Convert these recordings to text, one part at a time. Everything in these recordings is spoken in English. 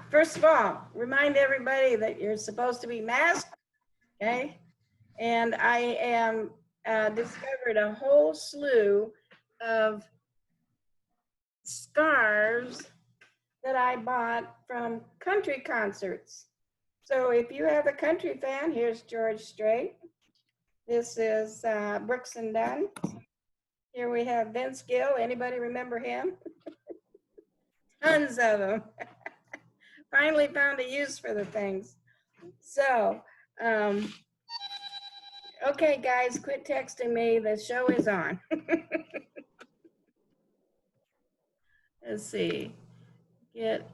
First of all, remind everybody that you're supposed to be masked, okay? And I am discovered a whole slew of scarves that I bought from country concerts. So if you have a country fan, here's George Strait. This is Brooks and Dunn. Here we have Vince Gill. Anybody remember him? Tons of them. Finally found a use for the things. So, okay, guys, quit texting me. The show is on. Let's see. Get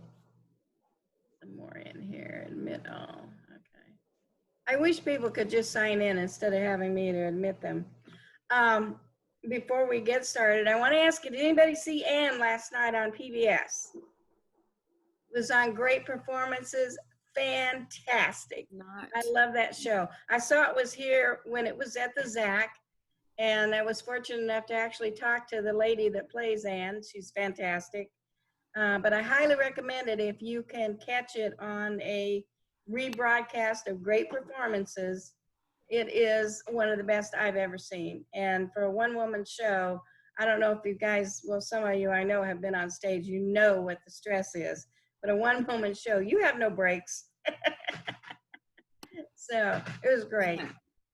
some more in here. Admit all. Okay. I wish people could just sign in instead of having me to admit them. Before we get started, I want to ask you, did anybody see Ann last night on PBS? It was on Great Performances. Fantastic. I love that show. I saw it was here when it was at the ZAC, and I was fortunate enough to actually talk to the lady that plays Ann. She's fantastic. But I highly recommend it if you can catch it on a rebroadcast of Great Performances. It is one of the best I've ever seen. And for a one-woman show, I don't know if you guys, well, some of you I know have been on stage, you know what the stress is. But a one-woman show, you have no breaks. So it was great.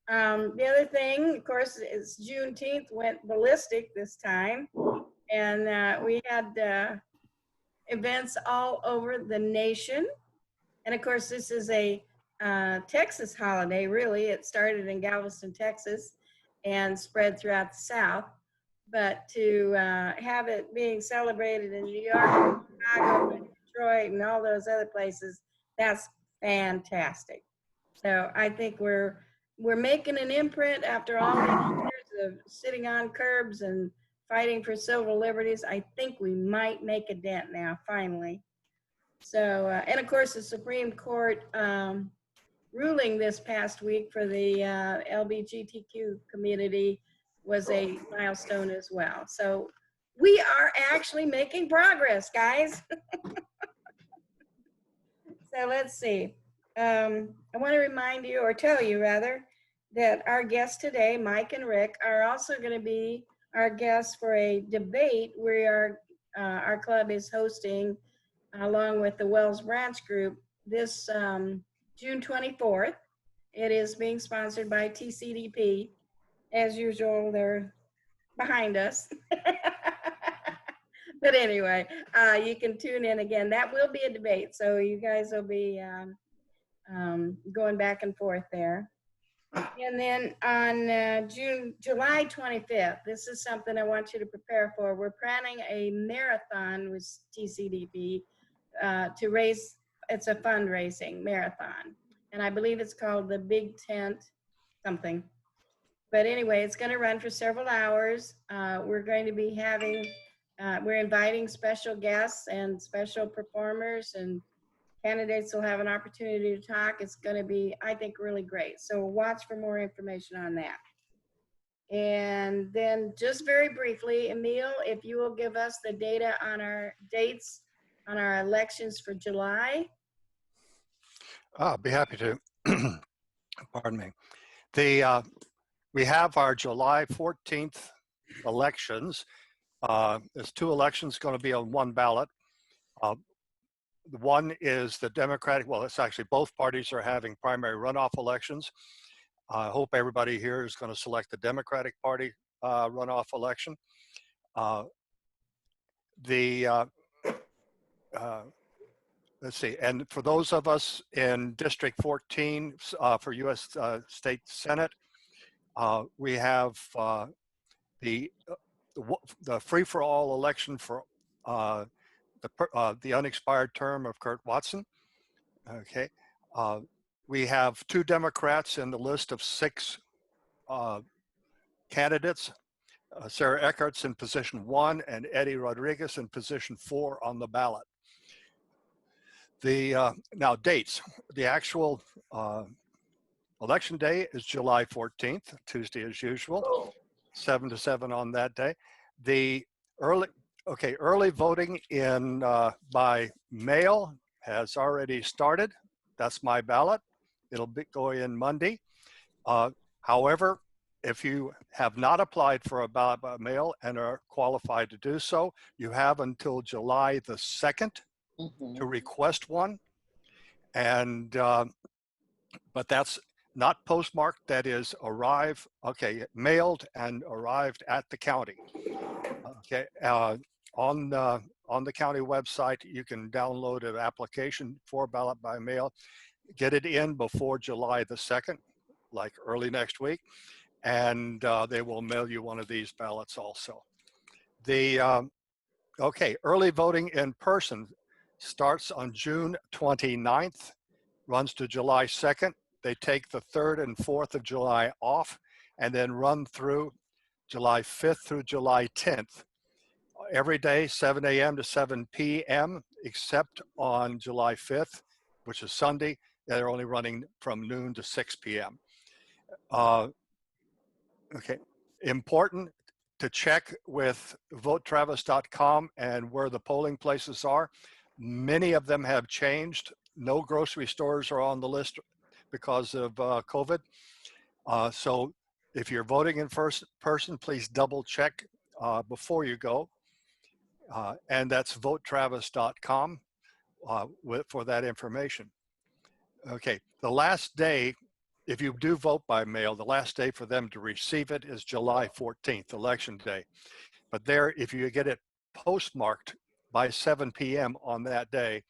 The other thing, of course, is Juneteenth went ballistic this time. And we had events all over the nation. And of course, this is a Texas holiday, really. It started in Galveston, Texas, and spread throughout the South. But to have it being celebrated in New York, Chicago, and Detroit, and all those other places, that's fantastic. So I think we're making an imprint after all these years of sitting on curbs and fighting for civil liberties. I think we might make a dent now, finally. So, and of course, the Supreme Court ruling this past week for the LGBTQ community was a milestone as well. So we are actually making progress, guys. So let's see. I want to remind you, or tell you rather, that our guests today, Mike and Rick, are also going to be our guests for a debate our club is hosting along with the Wells Branch Group this June 24th. It is being sponsored by TCDP. As usual, they're behind us. But anyway, you can tune in again. That will be a debate, so you guys will be going back and forth there. And then on July 25th, this is something I want you to prepare for. We're planning a marathon with TCDP to raise, it's a fundraising marathon. And I believe it's called the Big Tent something. But anyway, it's going to run for several hours. We're going to be having, we're inviting special guests and special performers, and candidates will have an opportunity to talk. It's going to be, I think, really great. So watch for more information on that. And then just very briefly, Emil, if you will give us the data on our dates on our elections for July. I'll be happy to. Pardon me. We have our July 14th elections. There's two elections going to be on one ballot. One is the Democratic, well, it's actually both parties are having primary runoff elections. I hope everybody here is going to select the Democratic Party runoff election. Let's see, and for those of us in District 14 for U.S. State Senate, we have the free-for-all election for the unexpired term of Kurt Watson. Okay, we have two Democrats in the list of 6 candidates. Sarah Eckart's in position 1 and Eddie Rodriguez in position 4 on the ballot. Now dates, the actual election day is July 14th, Tuesday as usual, 7 to 7 on that day. The early voting in by mail has already started. That's my ballot. It'll go in Monday. However, if you have not applied for a ballot by mail and are qualified to do so, you have until July the 2nd to request one. And, but that's not postmarked, that is mailed and arrived at the county. Okay, on the county website, you can download an application for ballot by mail, get it in before July the 2nd, like early next week, and they will mail you one of these ballots also. Early voting in person starts on June 29th, runs to July 2nd. They take the 3rd and 4th of July off and then run through July 5th through July 10th. Every day, 7 a.m. to 7 p.m., except on July 5th, which is Sunday. They're only running from noon to 6 p.m. Important to check with votetravis.com and where the polling places are. Many of them have changed. No grocery stores are on the list because of COVID. So if you're voting in person, please double check before you go. And that's votetravis.com for that information. Okay, the last day, if you do vote by mail, the last day for them to receive it is July 14th, election day. But there, if you get it postmarked by 7 p.m. on that day,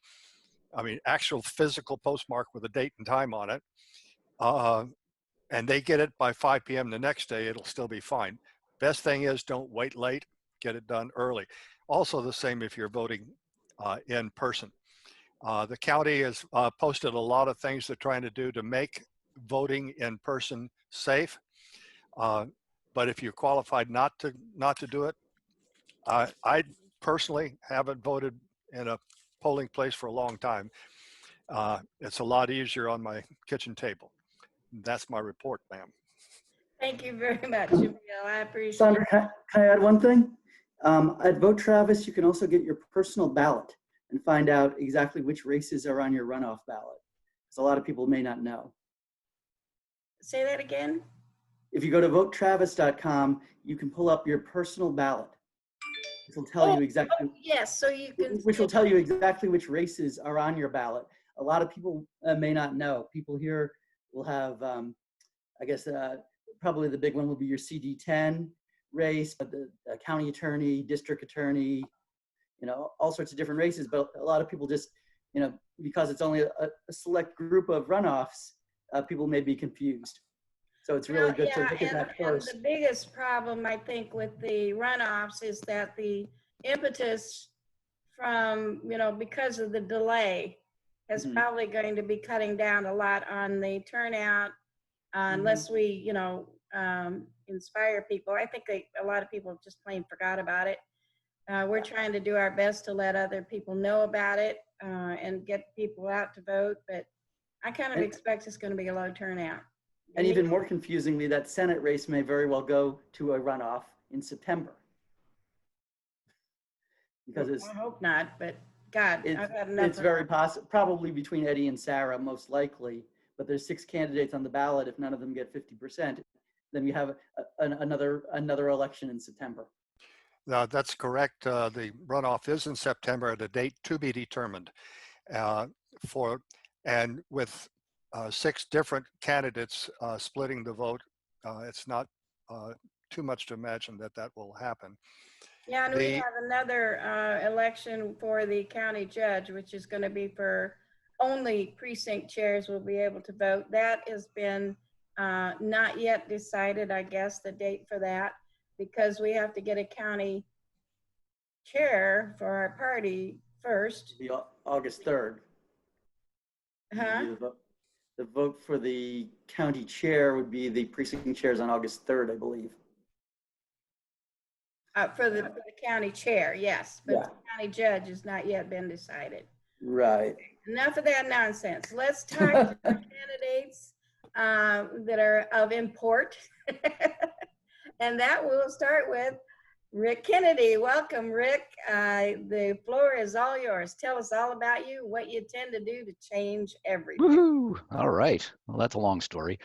I mean, actual physical postmark with a date and time on it, and they get it by 5 p.m. the next day, it'll still be fine. Best thing is don't wait late, get it done early. Also the same if you're voting in person. The county has posted a lot of things they're trying to do to make voting in person safe. But if you're qualified not to do it, I personally haven't voted in a polling place for a long time. It's a lot easier on my kitchen table. That's my report, ma'am. Thank you very much, Jamil. I appreciate Sandra, it. can I add one thing? At Vote Travis, you can also get your personal ballot and find out exactly which races are on your runoff ballot, because a lot of people may not know. Say that again? If you go to votetravis.com, you can pull up your personal ballot. Which will tell you exactly. Yes, so you can. Which will tell you exactly which races are on your ballot. A lot of people may not know. People here will have, I guess, probably the big one will be your CD10 race, but the county attorney, district attorney, all sorts of different races. But a lot of people just, because it's only a select group of runoffs, people may be confused. So it's really good to look at that first. And the biggest problem, I think, with the runoffs is that the impetus from, because of the delay is probably going to be cutting down a lot on the turnout unless we, inspire people. I think a lot of people just plain forgot about it. We're trying to do our best to let other people know about it and get people out to vote, but I kind of expect it's going to be a low turnout. And even more confusingly, that Senate race may very well go to a runoff in September. Because I hope not, but God, I've had enough. It's very possible, probably between Eddie and Sarah, most likely. But there's 6 candidates on the ballot. If none of them get 50%, then we have another election in September. That's correct. The runoff is in September at a date to be determined. And with 6 different candidates splitting the vote, it's not too much to imagine that will happen. Yeah, and we have another election for the county judge, which is going to be for only precinct chairs will be able to vote. That has been not yet decided, I guess, the date for that, because we have to get a county chair for our party first. It'll be August 3rd. The vote for the county chair would be the precinct chairs on August 3rd, I believe. For the county chair, yes, but the county judge has not yet been decided. Right. Enough of that nonsense. Let's talk to the candidates that are of import. And that we'll start with Rick Kennedy. Welcome, Rick. The floor is all yours. Tell us all about you, what you intend to do to change everything. Woohoo! All right. Well, that's a long story.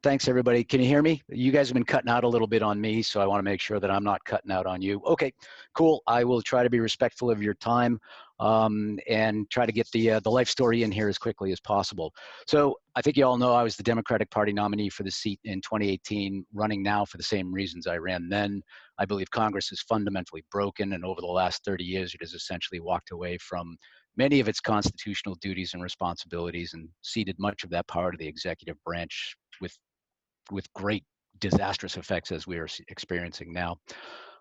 Thanks, everybody. Can you hear me? You guys have been cutting out a little bit on me, so I want to make sure that I'm not cutting out on you. Okay, cool. I will try to be respectful of your time and try to get the life story in here as quickly as possible. So I think you all know I was the Democratic Party nominee for the seat in 2018, running now for the same reasons I ran then. I believe Congress is fundamentally broken, and over the last 30 years, it has essentially walked away from many of its constitutional duties and responsibilities and ceded much of that power to the executive branch with great disastrous effects as we are experiencing now.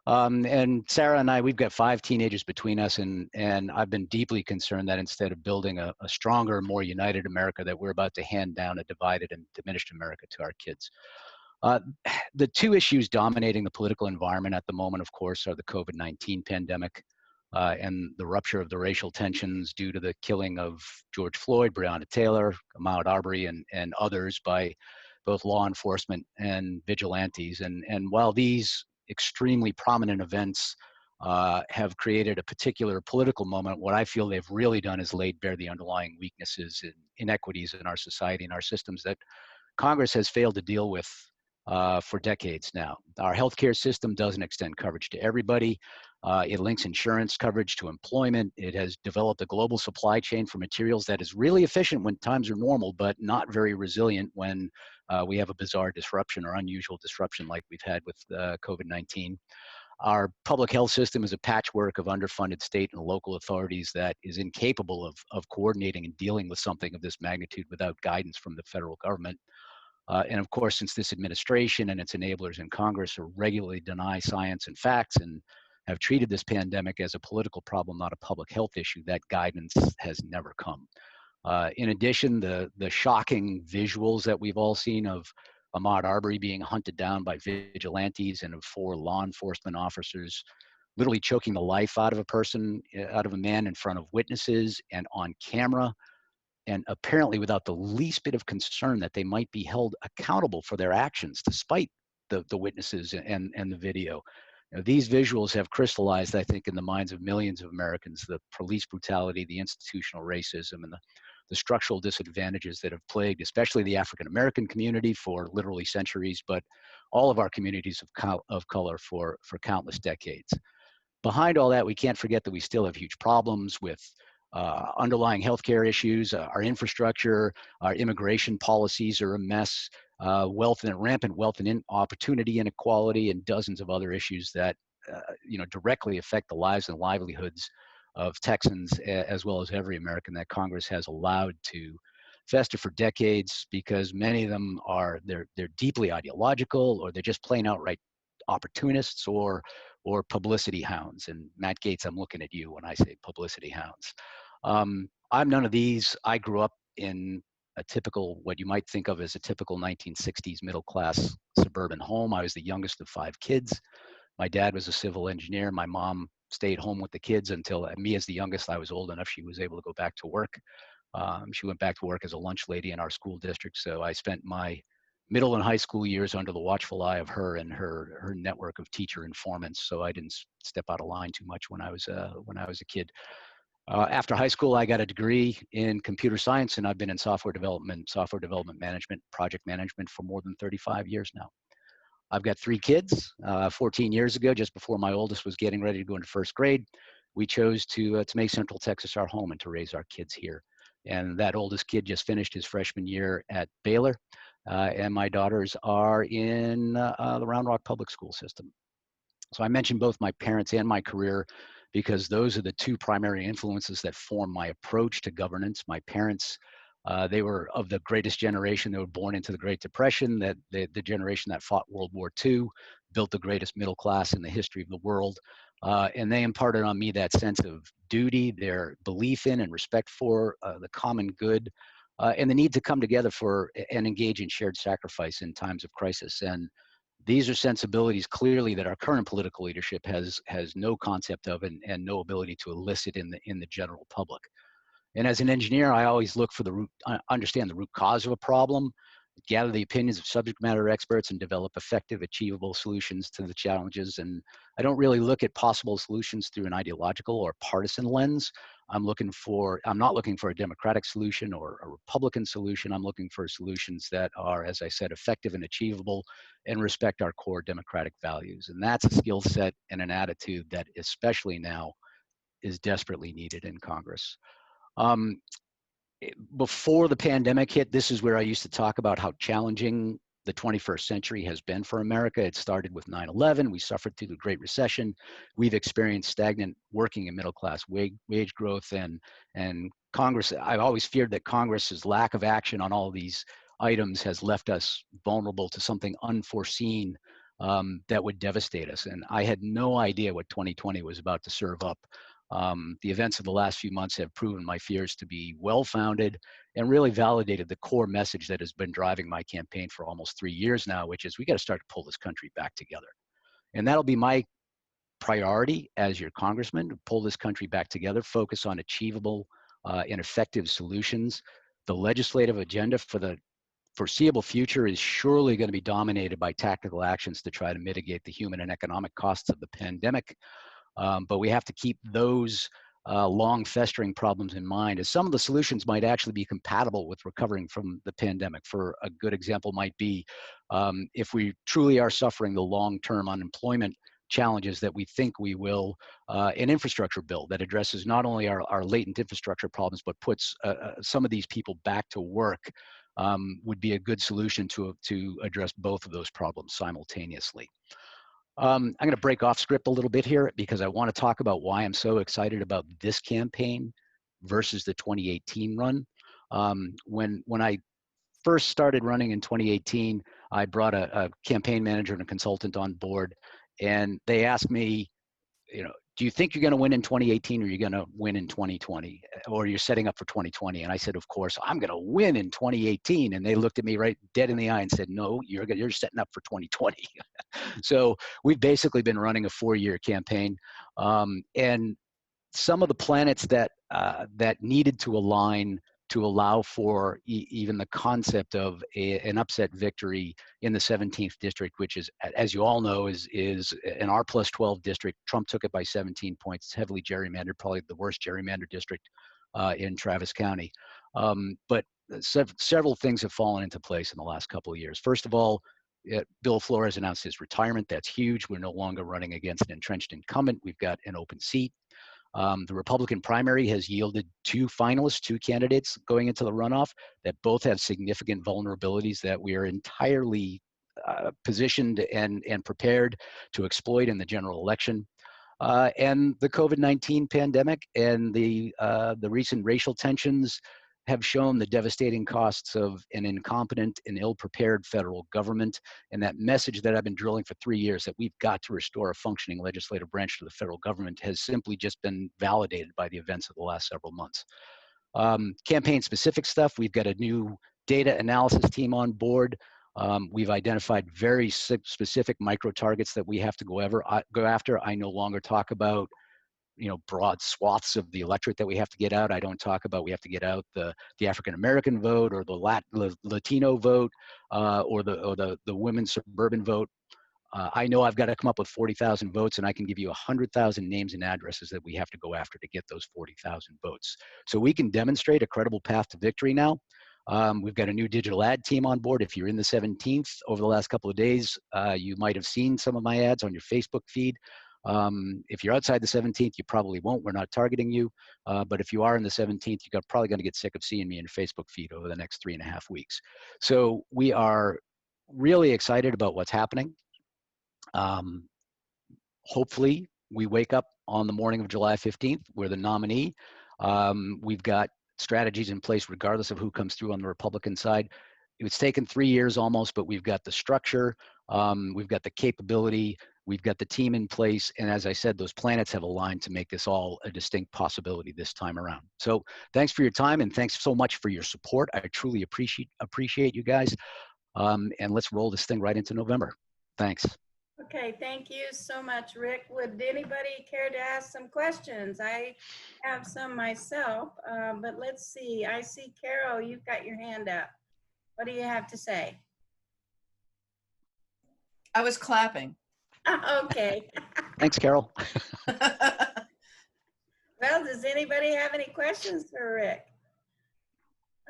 And Sarah and I, we've got 5 teenagers between us, and I've been deeply concerned that instead of building a stronger, more united America, that we're about to hand down a divided and diminished America to our kids. The 2 issues dominating the political environment at the moment, of course, are the COVID-19 pandemic and the rupture of the racial tensions due to the killing of George Floyd, Breonna Taylor, Ahmaud Arbery, and others by both law enforcement and vigilantes. And while these extremely prominent events have created a particular political moment, what I feel they've really done is laid bare the underlying weaknesses and inequities in our society and our systems that Congress has failed to deal with for decades now. Our healthcare system doesn't extend coverage to everybody. It links insurance coverage to employment. It has developed a global supply chain for materials that is really efficient when times are normal, but not very resilient when we have a bizarre disruption or unusual disruption like we've had with COVID-19. Our public health system is a patchwork of underfunded state and local authorities that is incapable of coordinating and dealing with something of this magnitude without guidance from the federal government. And of course, since this administration and its enablers in Congress regularly deny science and facts and have treated this pandemic as a political problem, not a public health issue, that guidance has never come. In addition, the shocking visuals that we've all seen of Ahmaud Arbery being hunted down by vigilantes and of 4 law enforcement officers literally choking the life out of a man in front of witnesses and on camera, and apparently without the least bit of concern that they might be held accountable for their actions, despite the witnesses and the video. You know, these visuals have crystallized, I think, in the minds of millions of Americans, the police brutality, the institutional racism, and the structural disadvantages that have plagued, especially the African-American community for literally centuries, but all of our communities of color for countless decades. Behind all that, we can't forget that we still have huge problems with underlying healthcare issues, our infrastructure, our immigration policies are a mess, rampant wealth and opportunity inequality, and dozens of other issues that directly affect the lives and livelihoods of Texans, as well as every American, that Congress has allowed to fester for decades, because many of them they're deeply ideological, or they're just plain outright opportunists or publicity hounds. And Matt Gaetz, I'm looking at you when I say publicity hounds. I'm none of these. I grew up in a typical, what you might think of as a typical 1960s middle-class suburban home. I was the youngest of 5 kids. My dad was a civil engineer. My mom stayed home with the kids until me, as the youngest, I was old enough she was able to go back to work. She went back to work as a lunch lady in our school district. So I spent my middle and high school years under the watchful eye of her and her network of teacher informants. So I didn't step out of line too much when I was a kid. After high school, I got a degree in computer science, and I've been in software development management, project management for more than 35 years now. I've got 3 kids. 14 years ago, just before my oldest was getting ready to go into 1st grade, we chose to make Central Texas our home and to raise our kids here. And that oldest kid just finished his freshman year at Baylor, and my daughters are in the Round Rock Public School system. So I mentioned both my parents and my career because those are the 2 primary influences that form my approach to governance. My parents, they were of the greatest generation. They were born into the Great Depression, that the generation that fought World War II, built the greatest middle class in the history of the world. And they imparted on me that sense of duty, their belief in and respect for the common good, and the need to come together and engage in shared sacrifice in times of crisis. And these are sensibilities clearly that our current political leadership has no concept of and no ability to elicit in the general public. And as an engineer, I always look for understand the root cause of a problem gather the opinions of subject matter experts, and develop effective, achievable solutions to the challenges. And I don't really look at possible solutions through an ideological or partisan lens. I'm not looking for a Democratic solution or a Republican solution. I'm looking for solutions that are, as I said, effective and achievable and respect our core democratic values. And that's a skill set and an attitude that, especially now, is desperately needed in Congress. Before the pandemic hit, this is where I used to talk about how challenging the 21st century has been for America. It started with 9/11. We suffered through the Great Recession. We've experienced stagnant working and middle class wage growth, and Congress. I've always feared that Congress's lack of action on all these items has left us vulnerable to something unforeseen that would devastate us. And I had no idea what 2020 was about to serve up. The events of the last few months have proven my fears to be well-founded and really validated the core message that has been driving my campaign for almost 3 years now, which is we got to start to pull this country back together. And that'll be my priority as your congressman, to pull this country back together, focus on achievable and effective solutions. The legislative agenda for the foreseeable future is surely going to be dominated by tactical actions to try to mitigate the human and economic costs of the pandemic. But we have to keep those long festering problems in mind, as some of the solutions might actually be compatible with recovering from the pandemic. For a good example might be if we truly are suffering the long-term unemployment challenges that we think we will, an infrastructure bill that addresses not only our latent infrastructure problems, but puts some of these people back to work would be a good solution to address both of those problems simultaneously. I'm going to break off script a little bit here because I want to talk about why I'm so excited about this campaign versus the 2018 run. When I first started running in 2018, I brought a campaign manager and a consultant on board, and they asked me, do you think you're going to win in 2018 or you're going to win in 2020 or you're setting up for 2020? And I said, of course, I'm going to win in 2018. And they looked at me right dead in the eye and said, no, you're setting up for 2020. So we've basically been running a 4-year campaign. And some of the planets that needed to align to allow for even the concept of an upset victory in the 17th district, which is, as you all know, is an R+12 district. Trump took it by 17 points. It's heavily gerrymandered, probably the worst gerrymandered district in Travis County. But several things have fallen into place in the last couple of years. First of all, Bill Flores announced his retirement. That's huge. We're no longer running against an entrenched incumbent. We've got an open seat. The Republican primary has yielded 2 finalists, 2 candidates going into the runoff that both have significant vulnerabilities that we are entirely positioned and prepared to exploit in the general election. And the COVID-19 pandemic and the recent racial tensions have shown the devastating costs of an incompetent and ill-prepared federal government. And that message that I've been drilling for 3 years, that we've got to restore a functioning legislative branch to the federal government, has simply just been validated by the events of the last several months. Campaign-specific stuff, we've got a new data analysis team on board. We've identified very specific micro-targets that we have to go after. I no longer talk about broad swaths of the electorate that we have to get out. I don't talk about we have to get out the African-American vote or the Latino vote or the women's suburban vote. I know I've got to come up with 40,000 votes, and I can give you 100,000 names and addresses that we have to go after to get those 40,000 votes. So we can demonstrate a credible path to victory now. We've got a new digital ad team on board. If you're in the 17th over the last couple of days, you might have seen some of my ads on your Facebook feed. If you're outside the 17th, you probably won't. We're not targeting you. But if you are in the 17th, you're probably going to get sick of seeing me in your Facebook feed over the next 3.5 weeks. So we are really excited about what's happening. Hopefully, we wake up on the morning of July 15th. We're the nominee. We've got strategies in place regardless of who comes through on the Republican side. It's taken 3 years almost, but we've got the structure, we've got the capability, we've got the team in place, and as I said, those planets have aligned to make this all a distinct possibility this time around. So thanks for your time, and thanks so much for your support. I truly appreciate you guys, and let's roll this thing right into November. Thanks. Okay, thank you so much, Rick. Would anybody care to ask some questions? I have some myself, but let's see. I see Carol, you've got your hand up. What do you have to say? I was clapping. Okay. Thanks, Carol. Well, does anybody have any questions for Rick?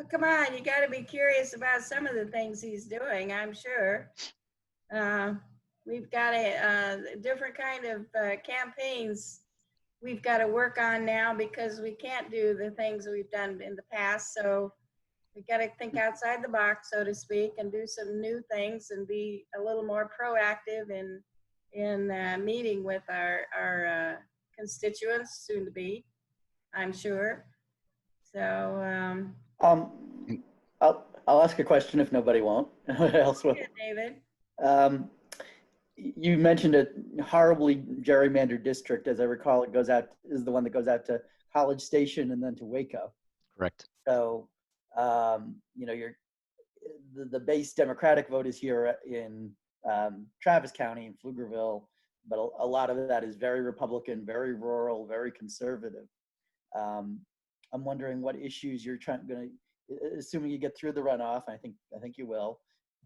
Oh, come on, you got to be curious about some of the things he's doing, I'm sure. We've got a different kind of campaigns we've got to work on now because we can't do the things we've done in the past. So we got to think outside the box, so to speak, and do some new things and be a little more proactive in meeting with our constituents, soon to be, I'm sure. So, I'll ask a question if nobody won't. Else will. yeah, David. You mentioned a horribly gerrymandered district. As I recall, it is the one that goes out to College Station and then to Waco. Correct. So, you know, the base Democratic vote is here in Travis County in Pflugerville, but a lot of that is very Republican, very rural, very conservative. I'm wondering what issues you're assuming you get through the runoff. I think you will.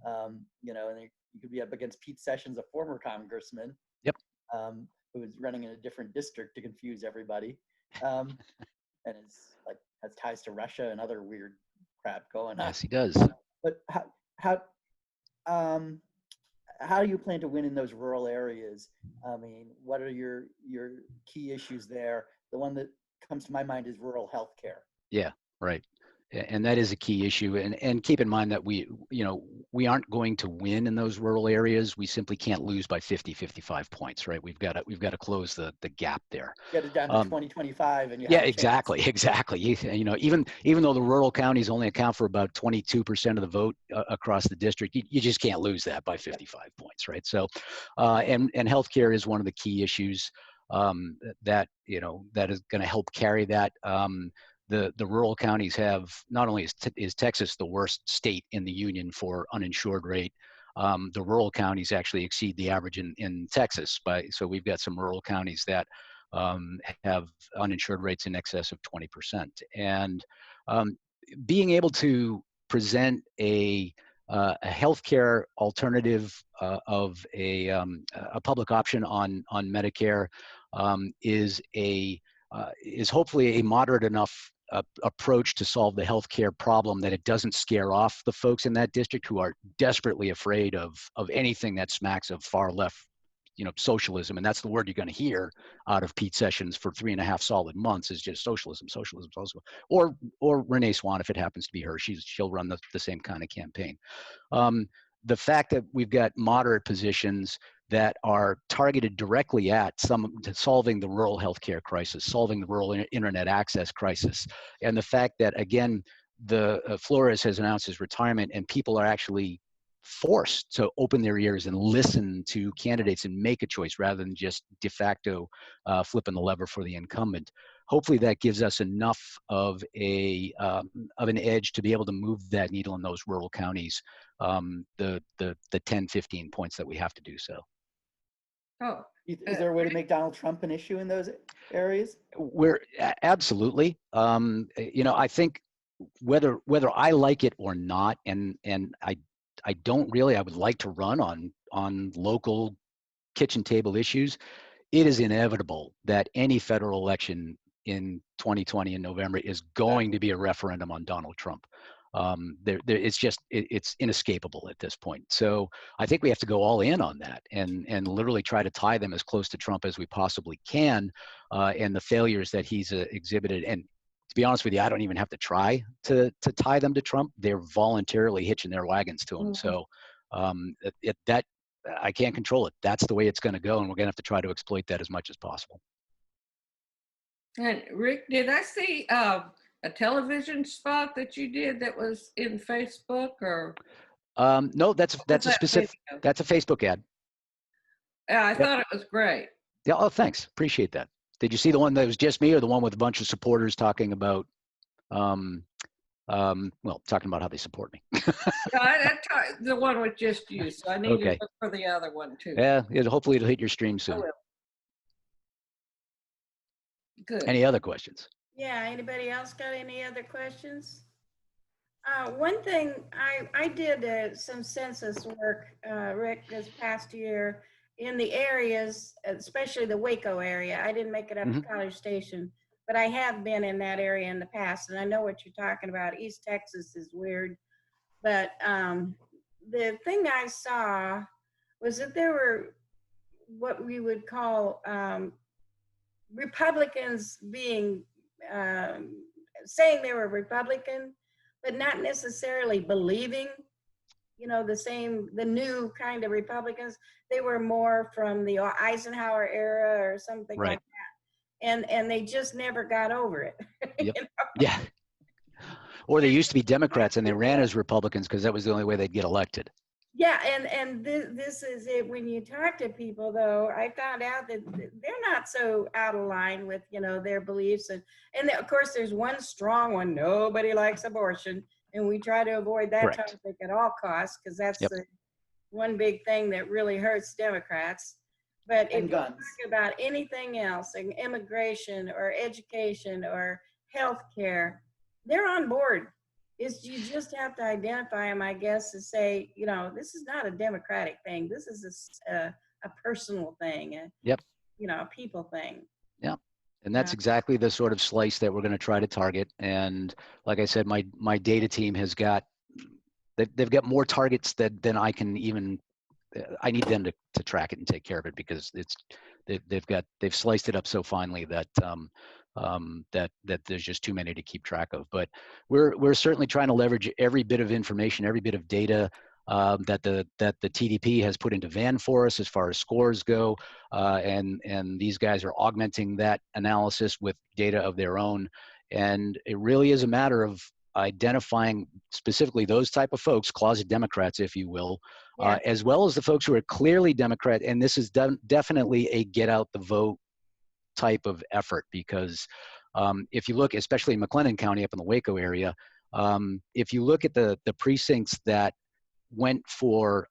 You know, and you could be up against Pete Sessions, a former congressman. Yep. Who is running in a different district to confuse everybody, and has ties to Russia and other weird crap going on. Yes, he does. But how do you plan to win in those rural areas? I mean, what are your key issues there? The one that comes to my mind is rural health care. Yeah, right. And that is a key issue. And keep in mind that we aren't going to win in those rural areas. We simply can't lose by 50, 55 points, right? We've got to close the gap there. Get it down to 2025 and you have yeah, a chance. exactly. You know, even though the rural counties only account for about 22% of the vote across the district, you just can't lose that by 55 points, right? So, and healthcare is one of the key issues that is going to help carry that. The rural counties have, not only is Texas the worst state in the union for uninsured rate, the rural counties actually exceed the average in Texas. So we've got some rural counties that have uninsured rates in excess of 20%. And being able to present a healthcare alternative of a public option on Medicare is hopefully a moderate enough approach to solve the healthcare problem that it doesn't scare off the folks in that district who are desperately afraid of anything that smacks of far left, socialism. And that's the word you're going to hear out of Pete Sessions for 3.5 solid months is just socialism. Or Renee Swan, if it happens to be her, she'll run the same kind of campaign. The fact that we've got moderate positions that are targeted directly at solving the rural healthcare crisis, solving the rural internet access crisis, and the fact that, again, Flores has announced his retirement and people are actually forced to open their ears and listen to candidates and make a choice rather than just de facto flipping the lever for the incumbent. Hopefully that gives us enough of an edge to be able to move that needle in those rural counties, the 10, 15 points that we have to do so. Oh, Is there a way to make Donald Trump an issue in those areas? Absolutely. I think whether I like it or not, and I don't really, I would like to run on local kitchen table issues. It is inevitable that any federal election in 2020 in November is going to be a referendum on Donald Trump. It's inescapable at this point. So I think we have to go all in on that and literally try to tie them as close to Trump as we possibly can, and the failures that he's exhibited. And to be honest with you, I don't even have to try to tie them to Trump. They're voluntarily hitching their wagons to him. So that I can't control it. That's the way it's going to go, and we're going to have to try to exploit that as much as possible. and Rick, did I see a television spot that you did that was in Facebook or? No, that's a specific. Video? That's a Facebook ad. Yeah, I thought it was great. Yeah. Oh, thanks. Appreciate that. Did you see the one that was just me, or the one with a bunch of supporters talking about, talking about how they support me? Yeah, the one with just you. So I need Okay. to look for the other one too. Yeah. Hopefully it'll hit your stream I soon. will. Good. Any other questions? Yeah, anybody else got any other questions? One thing, I did some census work, Rick, this past year in the areas, especially the Waco area. I didn't make it up to Mhm. College Station, but I have been in that area in the past, and I know what you're talking about. East Texas is weird, but the thing I saw was that there were what we would call Republicans being saying they were Republican, but not necessarily believing, the new kind of Republicans. They were more from the Eisenhower era or something Right. like that, and they just never got over it. Yep. You know? Yeah. Or they And used to be Democrats and they ran as Republicans because that was the only way they'd get elected. yeah, and this is it. When you talk to people, though, I found out that they're not so out of line with their beliefs, and of course, there's one strong one. Nobody likes abortion, and we try to avoid that Correct. topic at all costs because that's Yep. the one big thing that really hurts Democrats. But if And you guns. talk about anything else, like immigration or education or health care, they're on board. You just have to identify them, I guess, to say, this is not a democratic thing. This is a personal thing, Yep. a people thing. Yeah. And that's exactly the sort of slice that we're going to try to target. And like I said, my data team has got, they've got more targets than I can even, I need them to track it and take care of it because they've sliced it up so finely that that there's just too many to keep track of. But we're certainly trying to leverage every bit of information, every bit of data that the TDP has put into Van for us as far as scores go, and these guys are augmenting that analysis with data of their own, and it really is a matter of identifying specifically those type of folks, closet Democrats, if you will, Yeah. as well as the folks who are clearly Democrat. And this is definitely a get out the vote type of effort because if you look, especially in McLennan County up in the Waco area, if you look at the precincts that went for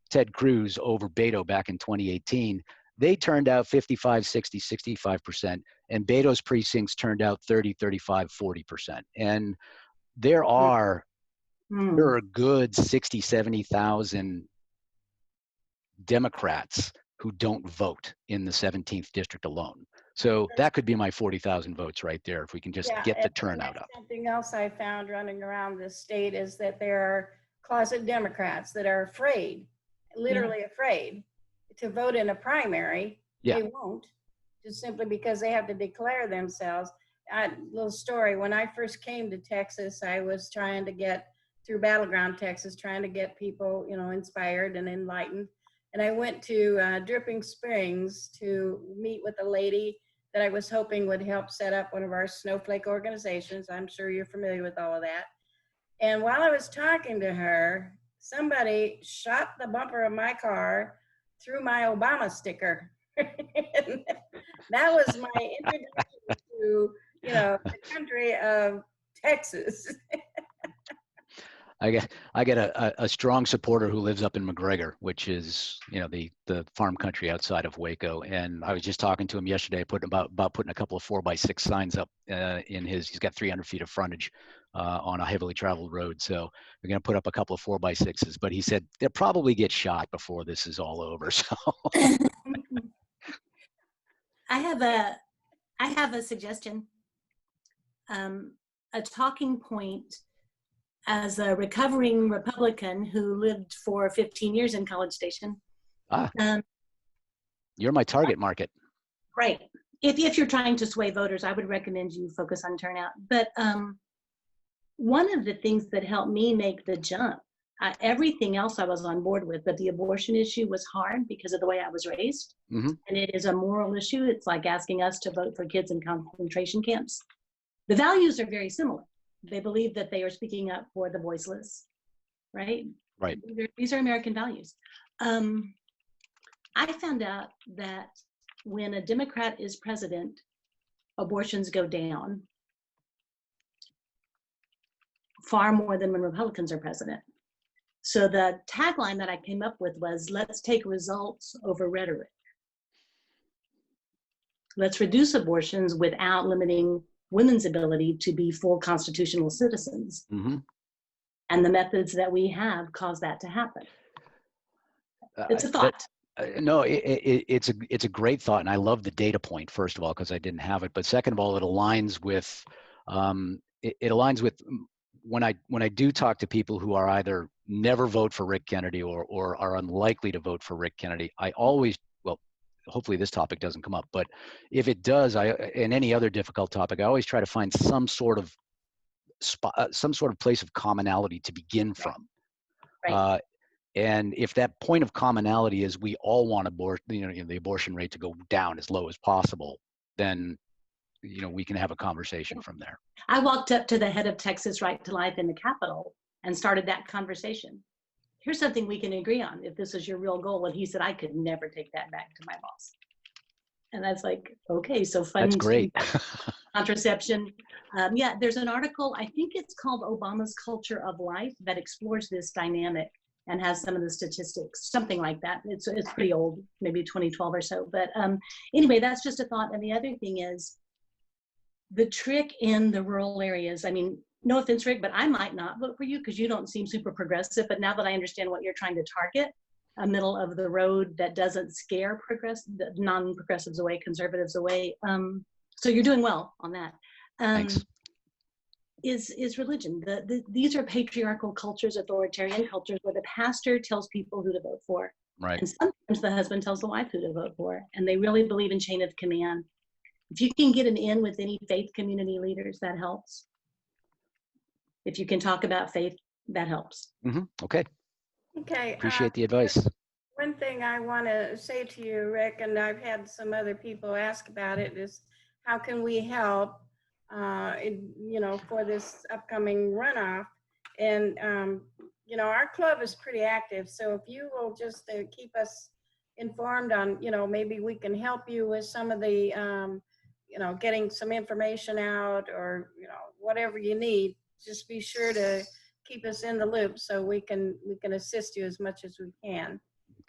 Ted Cruz over Beto back in 2018, they turned out 55, 60, 65%. And Beto's precincts turned out 30, 35, 40%. And there are a good 60, 70,000 Democrats who don't vote in the 17th district alone. So that could be my 40,000 votes right there if we can just get the turnout up. Something else I found running around this state is that there are closet Democrats that are afraid, literally afraid, to vote in a primary. Yeah. They won't, just simply because they have to declare themselves. Little story, when I first came to Texas, I was trying to get through Battleground, Texas, trying to get people, inspired and enlightened. And I went to Dripping Springs to meet with a lady that I was hoping would help set up one of our snowflake organizations. I'm sure you're familiar with all of that. And while I was talking to her, somebody shot the bumper of my car through my Obama sticker. That was my introduction to, the country of Texas. I got a strong supporter who lives up in McGregor, which is the farm country outside of Waco. And I was just talking to him yesterday, about putting a couple of 4x6 signs up in his. He's got 300 feet of frontage on a heavily traveled road, so we're going to put up a couple of 4x6s. But he said they'll probably get shot before this is all over. So I have a suggestion, a talking point. As a recovering Republican who lived for 15 years in College Station. You're my target market. Right. If you're trying to sway voters, I would recommend you focus on turnout. But one of the things that helped me make the jump, everything else I was on board with, but the abortion issue was hard because of the way I was raised. Mm-hmm. And it is a moral issue. It's like asking us to vote for kids in concentration camps. The values are very similar. They believe that they are speaking up for the voiceless, right? Right. These are American values. I found out that when a Democrat is president, abortions go down far more than when Republicans are president. So the tagline that I came up with was, let's take results over rhetoric. Let's reduce abortions without limiting women's ability to be full constitutional citizens. Mm-hmm. And the methods that we have cause that to happen. It's a That, thought. no, it's a great thought, and I love the data point, first of all, because I didn't have it. But second of all, it aligns with it aligns with when I do talk to people who are either never vote for Rick Kennedy or are unlikely to vote for Rick Kennedy. I always, well, hopefully this topic doesn't come up, but if it does, in any other difficult topic, I always try to find some sort of some sort of place of commonality to begin from. Right. And if that point of commonality is we all want the abortion rate to go down as low as possible, then we can have a conversation from there. I walked up to the head of Texas Right to Life in the Capitol and started that conversation. Here's something we can agree on if this is your real goal. And he said, I could never take that back to my boss. And that's like, okay, so That's great. contraception. Yeah, there's an article, I think it's called Obama's Culture of Life, that explores this dynamic and has some of the statistics, something like that. It's pretty old, maybe 2012 or so. But anyway, that's just a thought. And the other thing is the trick in the rural areas. I mean, no offense, Rick, but I might not vote for you because you don't seem super progressive. But now that I understand what you're trying to target, a middle of the road that doesn't scare non-progressives away, conservatives away. So you're doing well on that. Thanks. Is religion. These are patriarchal cultures, authoritarian cultures, where the pastor tells people who to vote for. Right. And sometimes the husband tells the wife who to vote for. And they really believe in chain of command. If you can get an in with any faith community leaders, that helps. If you can talk about faith, that helps. Okay. Okay. Appreciate the advice. One thing I want to say to you, Rick, and I've had some other people ask about it, is how can we help, for this upcoming runoff? And, our club is pretty active. So if you will just keep us informed on, maybe we can help you with some of the, getting some information out or, whatever you need, just be sure to keep us in the loop so we can assist you as much as we can.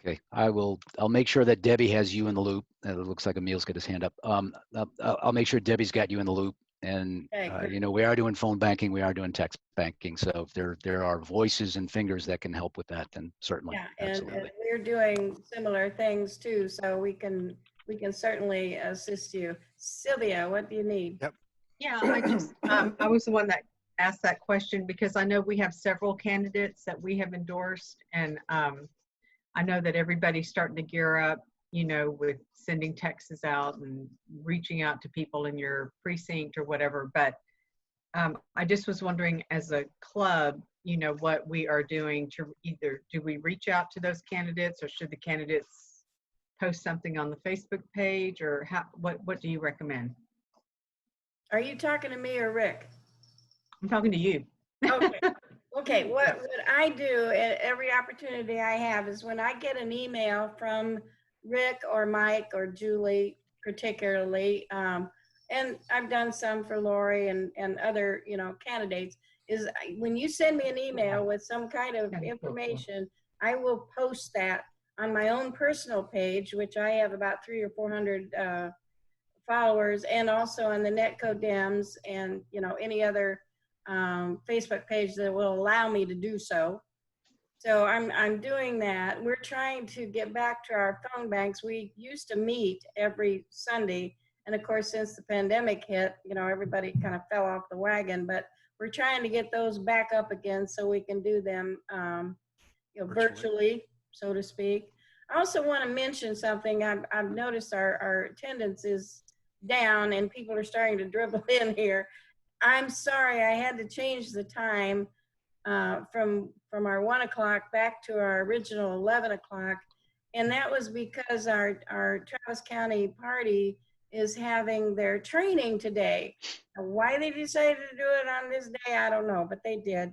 Okay, I'll make sure that Debbie has you in the loop. It looks like Emil's got his hand up. I'll make sure Debbie's got you in the loop. And, Okay, we are doing phone banking, we are doing text banking. So if there are voices and fingers that can help with that, then certainly, yeah, and absolutely. we're doing similar things too, so we can certainly assist you. Sylvia, what do you need? Yep. Yeah, I was the one that asked that question because I know we have several candidates that we have endorsed, and I know that everybody's starting to gear up, with sending texts out and reaching out to people in your precinct or whatever. But I just was wondering, as a club, what we are doing to either, do we reach out to those candidates, or should the candidates post something on the Facebook page, or what do you recommend? Are you talking to me or Rick? I'm talking to you. Okay. Okay, what I do at every opportunity I have is when I get an email from Rick or Mike or Julie particularly, and I've done some for Lori and other, candidates, is when you send me an email with some kind of information, I will post that on my own personal page, which I have about 300 or 400 followers, and also on the NETCoDems and, any other Facebook page that will allow me to do so. So I'm doing that. We're trying to get back to our phone banks. We used to meet every Sunday, and of course, since the pandemic hit, everybody kind of fell off the wagon. But we're trying to get those back up again so we can do them, virtually, so to speak. I also want to mention something. I've noticed our attendance is down, and people are starting to dribble in here. I'm sorry, I had to change the time from our 1 o'clock back to our original 11 o'clock. And that was because our Travis County party is having their training today. Now, why they decided to do it on this day, I don't know, but they did.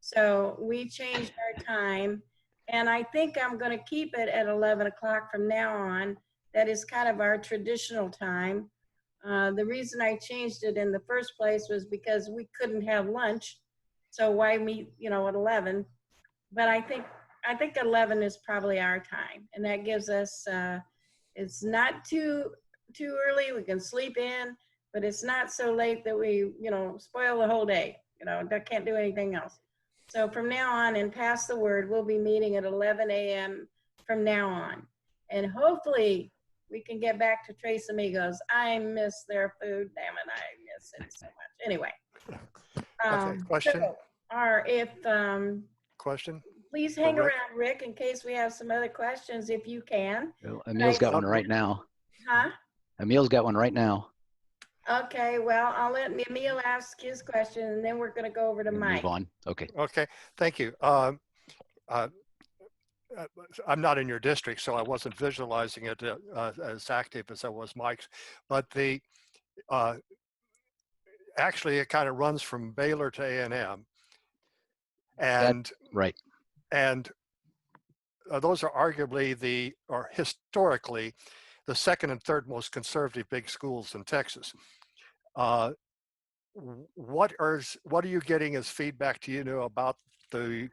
So we changed our time. And I think I'm going to keep it at 11 o'clock from now on. That is kind of our traditional time. The reason I changed it in the first place was because we couldn't have lunch. So why meet, at 11? But I think 11 is probably our time. And that gives us, it's not too early. We can sleep in, but it's not so late that we, spoil the whole day. I can't do anything else. So from now on, and pass the word, we'll be meeting at 11 a.m. from now on. And hopefully we can get back to Tres Amigos. I miss their food. Damn it, I miss it so much. Anyway. Okay, question? So, or if, Question? please For hang Rick? around, Rick, in case we have some other questions, if you can. Well, Emil's got I- one right now. Huh? Emil's got one right now. Okay, well, I'll let Emil ask his question, and then we're gonna go over to We'll Mike. move on. Okay. Okay, thank you. I'm not in your district, so I wasn't visualizing it as active as I was Mike's. But the actually, it kind of runs from Baylor to A&M, and Right. and those are arguably or historically, the second and third most conservative big schools in Texas. What are you getting as feedback, do you know, about the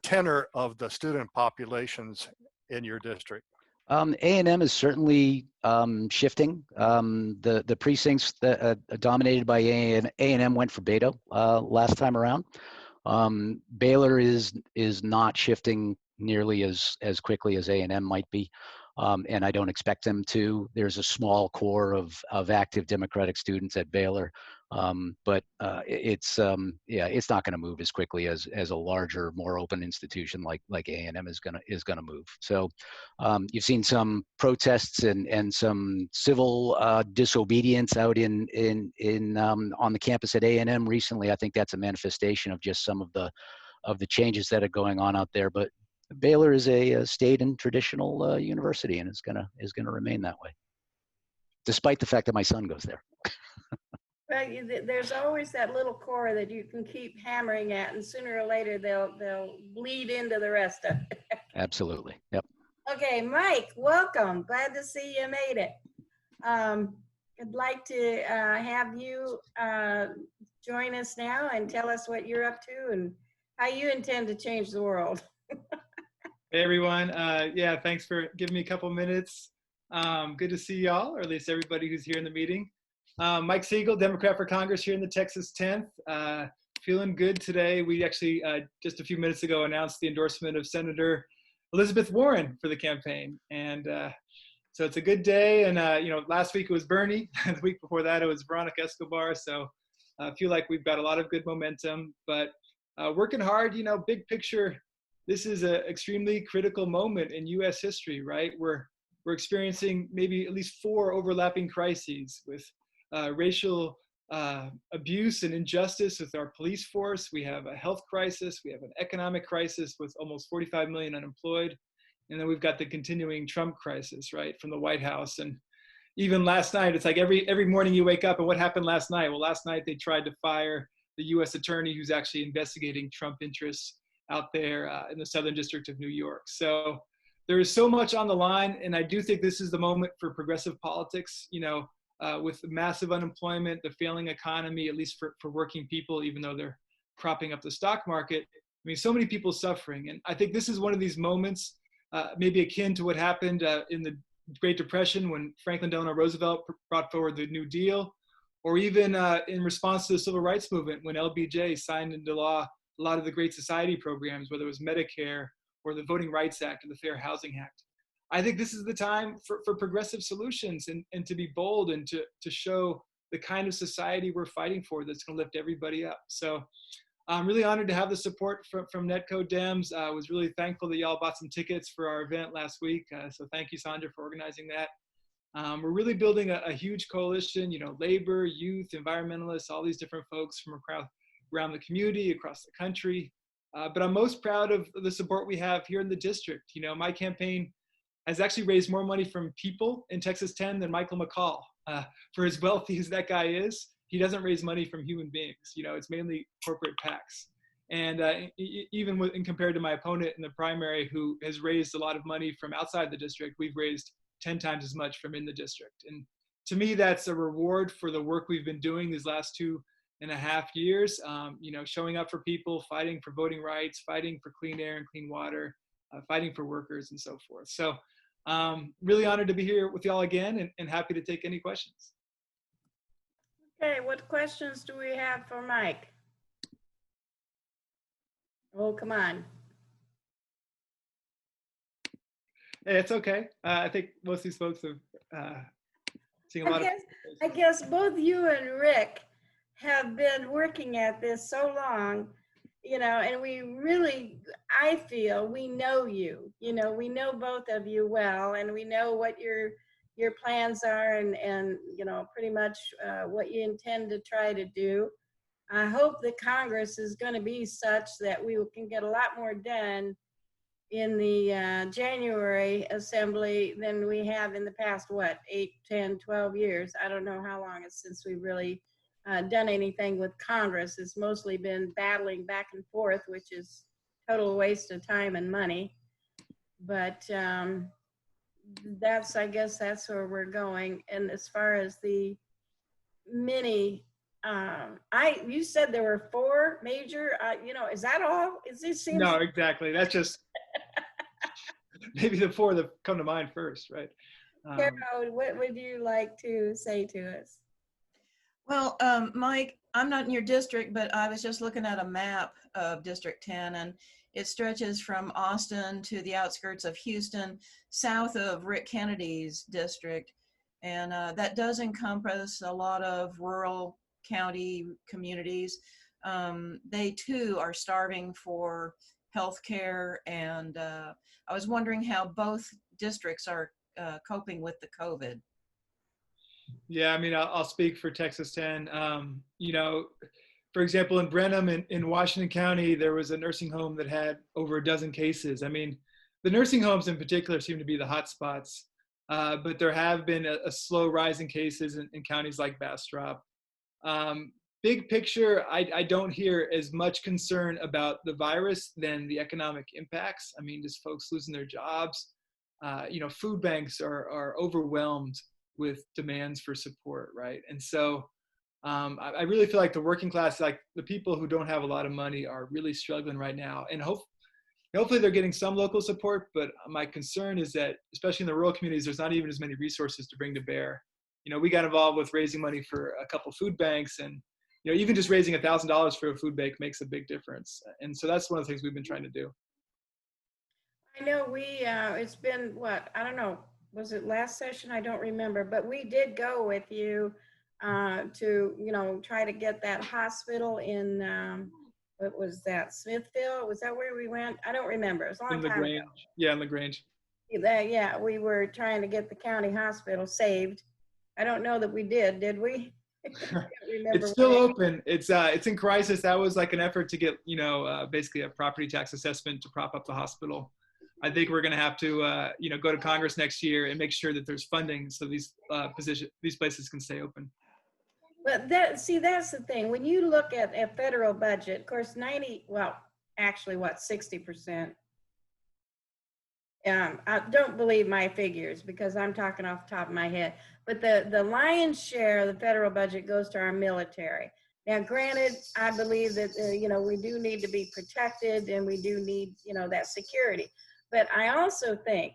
tenor of the student populations in your district? A&M is certainly shifting. The precincts that dominated by A&M went for Beto last time around. Baylor is not shifting nearly as quickly as A&M might be, and I don't expect them to. There's a small core of active Democratic students at Baylor, but it's not going to move as quickly as a larger, more open institution like A&M is gonna move. So you've seen some protests and some civil disobedience out in on the campus at A&M recently. I think that's a manifestation of just some of the changes that are going on out there. But Baylor is a state and traditional university, and is gonna remain that way, despite the fact that my son goes there. Well, there's always that little core that you can keep hammering at, and sooner or later they'll bleed into the rest of it. Absolutely. Yep. Okay, Mike, welcome. Glad to see you made it. I'd like to have you join us now and tell us what you're up to and how you intend to change the world. Hey everyone, yeah, thanks for giving me a couple minutes. Good to see y'all, or at least everybody who's here in the meeting. Mike Siegel, Democrat for Congress here in the Texas 10th. Feeling good today. We actually, just a few minutes ago, announced the endorsement of Senator Elizabeth Warren for the campaign. And so it's a good day. And last week it was Bernie. The week before that it was Veronica Escobar. So I feel like we've got a lot of good momentum, but working hard, big picture. This is an extremely critical moment in U.S. history, right? We're experiencing maybe at least 4 overlapping crises with racial abuse and injustice with our police force. We have a health crisis. We have an economic crisis with almost 45 million unemployed. And then we've got the continuing Trump crisis, right, from the White House. And even last night, it's like every morning you wake up, and what happened last night? Well, last night they tried to fire the U.S. attorney who's actually investigating Trump interests out there in the Southern District of New York. So there is so much on the line, and I do think this is the moment for progressive politics, with massive unemployment, the failing economy, at least for working people, even though they're propping up the stock market. I mean, so many people suffering. And I think this is one of these moments, maybe akin to what happened in the Great Depression when Franklin Delano Roosevelt brought forward the New Deal, or even in response to the Civil Rights Movement when LBJ signed into law a lot of the Great Society programs, whether it was Medicare or the Voting Rights Act or the Fair Housing Act. I think this is the time for progressive solutions and to be bold and to show the kind of society we're fighting for that's going to lift everybody up. So I'm really honored to have the support from NETCoDems. I was really thankful that y'all bought some tickets for our event last week. So thank you, Sandra, for organizing that. We're really building a huge coalition, labor, youth, environmentalists, all these different folks from around the community, across the country. But I'm most proud of the support we have here in the district. My campaign has actually raised more money from people in Texas 10 than Michael McCall. For as wealthy as that guy is, he doesn't raise money from human beings. It's mainly corporate PACs. And even compared to my opponent in the primary, who has raised a lot of money from outside the district, we've raised 10 times as much from in the district. And to me, that's a reward for the work we've been doing these last 2.5 years, showing up for people, fighting for voting rights, fighting for clean air and clean water, fighting for workers and so forth. So really honored to be here with y'all again and happy to take any questions. Okay, what questions do we have for Mike? Oh, come on. Hey, it's okay. I think most of these folks have seen a lot I guess both you and Rick have been working at this so long, you know, and we really, I feel we know you, you know, we know both of you well, and we know what your plans are, and you know, pretty much what you intend to try to do. I hope that Congress is going to be such that we can get a lot more done in the January assembly than we have in the past, what, 8, 10, 12 years. I don't know how long it's since we've really done anything with Congress. It's mostly been battling back and forth, which is total waste of time and money. But I guess that's where we're going. And as far as the mini, you said there were 4 major, you know, is that all? Is this seems No, exactly. That's just maybe the 4 that come to mind first, right? Carol, what would you like to say to us? Well, Mike, I'm not in your district, but I was just looking at a map of District 10, and it stretches from Austin to the outskirts of Houston, south of Rick Kennedy's district. And that does encompass a lot of rural county communities. They too are starving for health care, and I was wondering how both districts are coping with the COVID. Yeah, I mean, I'll speak for Texas 10. You know, for example, in Brenham in Washington County, there was a nursing home that had over a dozen cases. I mean, the nursing homes in particular seem to be the hot spots, but there have been a slow rise in cases in counties like Bastrop. Big picture, I don't hear as much concern about the virus than the economic impacts. I mean, just folks losing their jobs. You know, food banks are overwhelmed with demands for support, right? And so I really feel like the working class, like the people who don't have a lot of money, are really struggling right now. And hopefully they're getting some local support, but my concern is that, especially in the rural communities, there's not even as many resources to bring to bear. You know, we got involved with raising money for a couple food banks, and you know, even just raising $1,000 for a food bank makes a big difference. And so that's one of the things we've been trying to do. I know it's been what, I don't know, was it last session? I don't remember, but we did go with you to, you know, try to get that hospital in, what was that, Smithville? Was that where we went? I don't remember. It was a long In time ago. LaGrange. Yeah, in LaGrange. Yeah, we were trying to get the county hospital saved. I don't know that we did we? I can't remember It's still what open. It's in crisis. That was like an effort to get, you know, basically a property tax assessment to prop up the hospital. I think we're going to have to, you know, go to Congress next year and make sure that there's funding so these places can stay open. But that's the thing. When you look at a federal budget, of course, actually what, 60%. I don't believe my figures because I'm talking off the top of my head, but the lion's share of the federal budget goes to our military. Now, granted, I believe that, you know, we do need to be protected and we do need, you know, that security. But I also think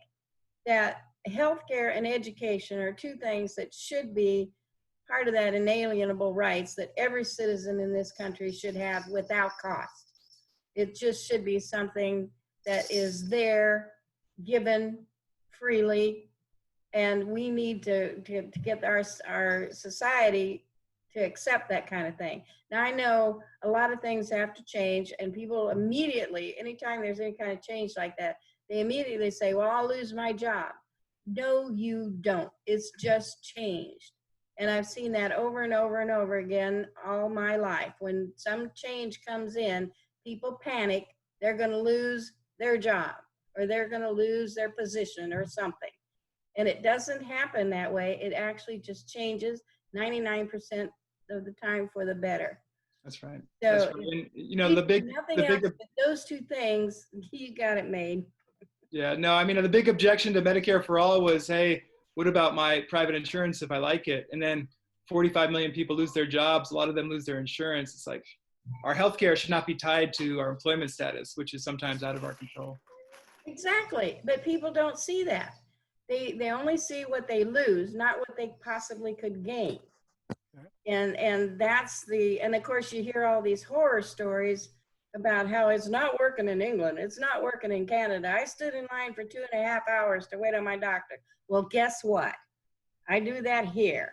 that healthcare and education are 2 things that should be part of that inalienable rights that every citizen in this country should have without cost. It just should be something that is there, given freely, and we need to get our society to accept that kind of thing. Now, I know a lot of things have to change, and people immediately, anytime there's any kind of change like that, they immediately say, well, I'll lose my job. No, you don't. It's just changed. And I've seen that over and over and over again all my life. When some change comes in, people panic, they're going to lose their job or they're going to lose their position or something. And it doesn't happen that way. It actually just changes 99% of the time for the better. That's right. So, that's right. And, you know, the big those 2 things, you got it made. Yeah, no, I mean, the big objection to Medicare for All was, hey, what about my private insurance if I like it? And then 45 million people lose their jobs. A lot of them lose their insurance. It's like our healthcare should not be tied to our employment status, which is sometimes out of our control. Exactly. But people don't see that. They only see what they lose, not what they possibly could gain. And that's and of course you hear all these horror stories about how it's not working in England. It's not working in Canada. I stood in line for 2.5 hours to wait on my doctor. Well, guess what? I do that here.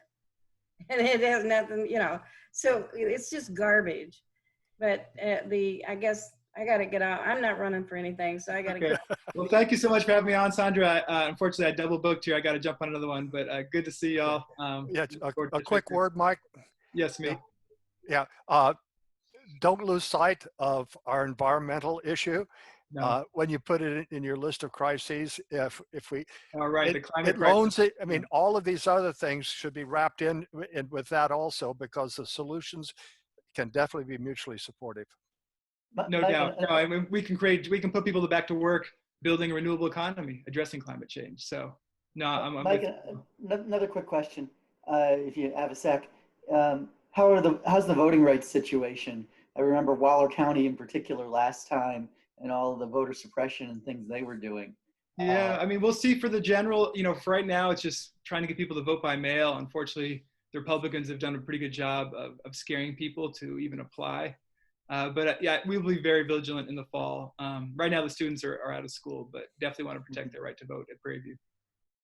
And it has nothing, you know, so it's just garbage. But I guess I got to get out. I'm not running for anything, so I got to Okay. go. Well, thank you so much for having me on, Sandra. Unfortunately, I double booked here. I got to jump on another one, but good to see y'all. Yeah, Look forward to a quick it. word, Mike. Yes, me. Yeah, don't lose sight of our environmental issue. No. When you put it in your list of crises, if we, All right. The climate it crisis. loans it. I mean, all of these other things should be wrapped in with that also, because the solutions can definitely be mutually supportive. No Mike, doubt. No, I mean, we can put people back to work building a renewable economy, addressing climate change. So, no, I'm Mike, with another quick question, if you have a sec. How's the voting rights situation? I remember Waller County in particular last time, and all of the voter suppression and things they were doing. Yeah, I mean, we'll see for the general, you know, for right now, it's just trying to get people to vote by mail. Unfortunately, the Republicans have done a pretty good job of scaring people to even apply. But yeah, we will be very vigilant in the fall. Right now, the students are out of school, but definitely want to protect their right to vote at Prairie View.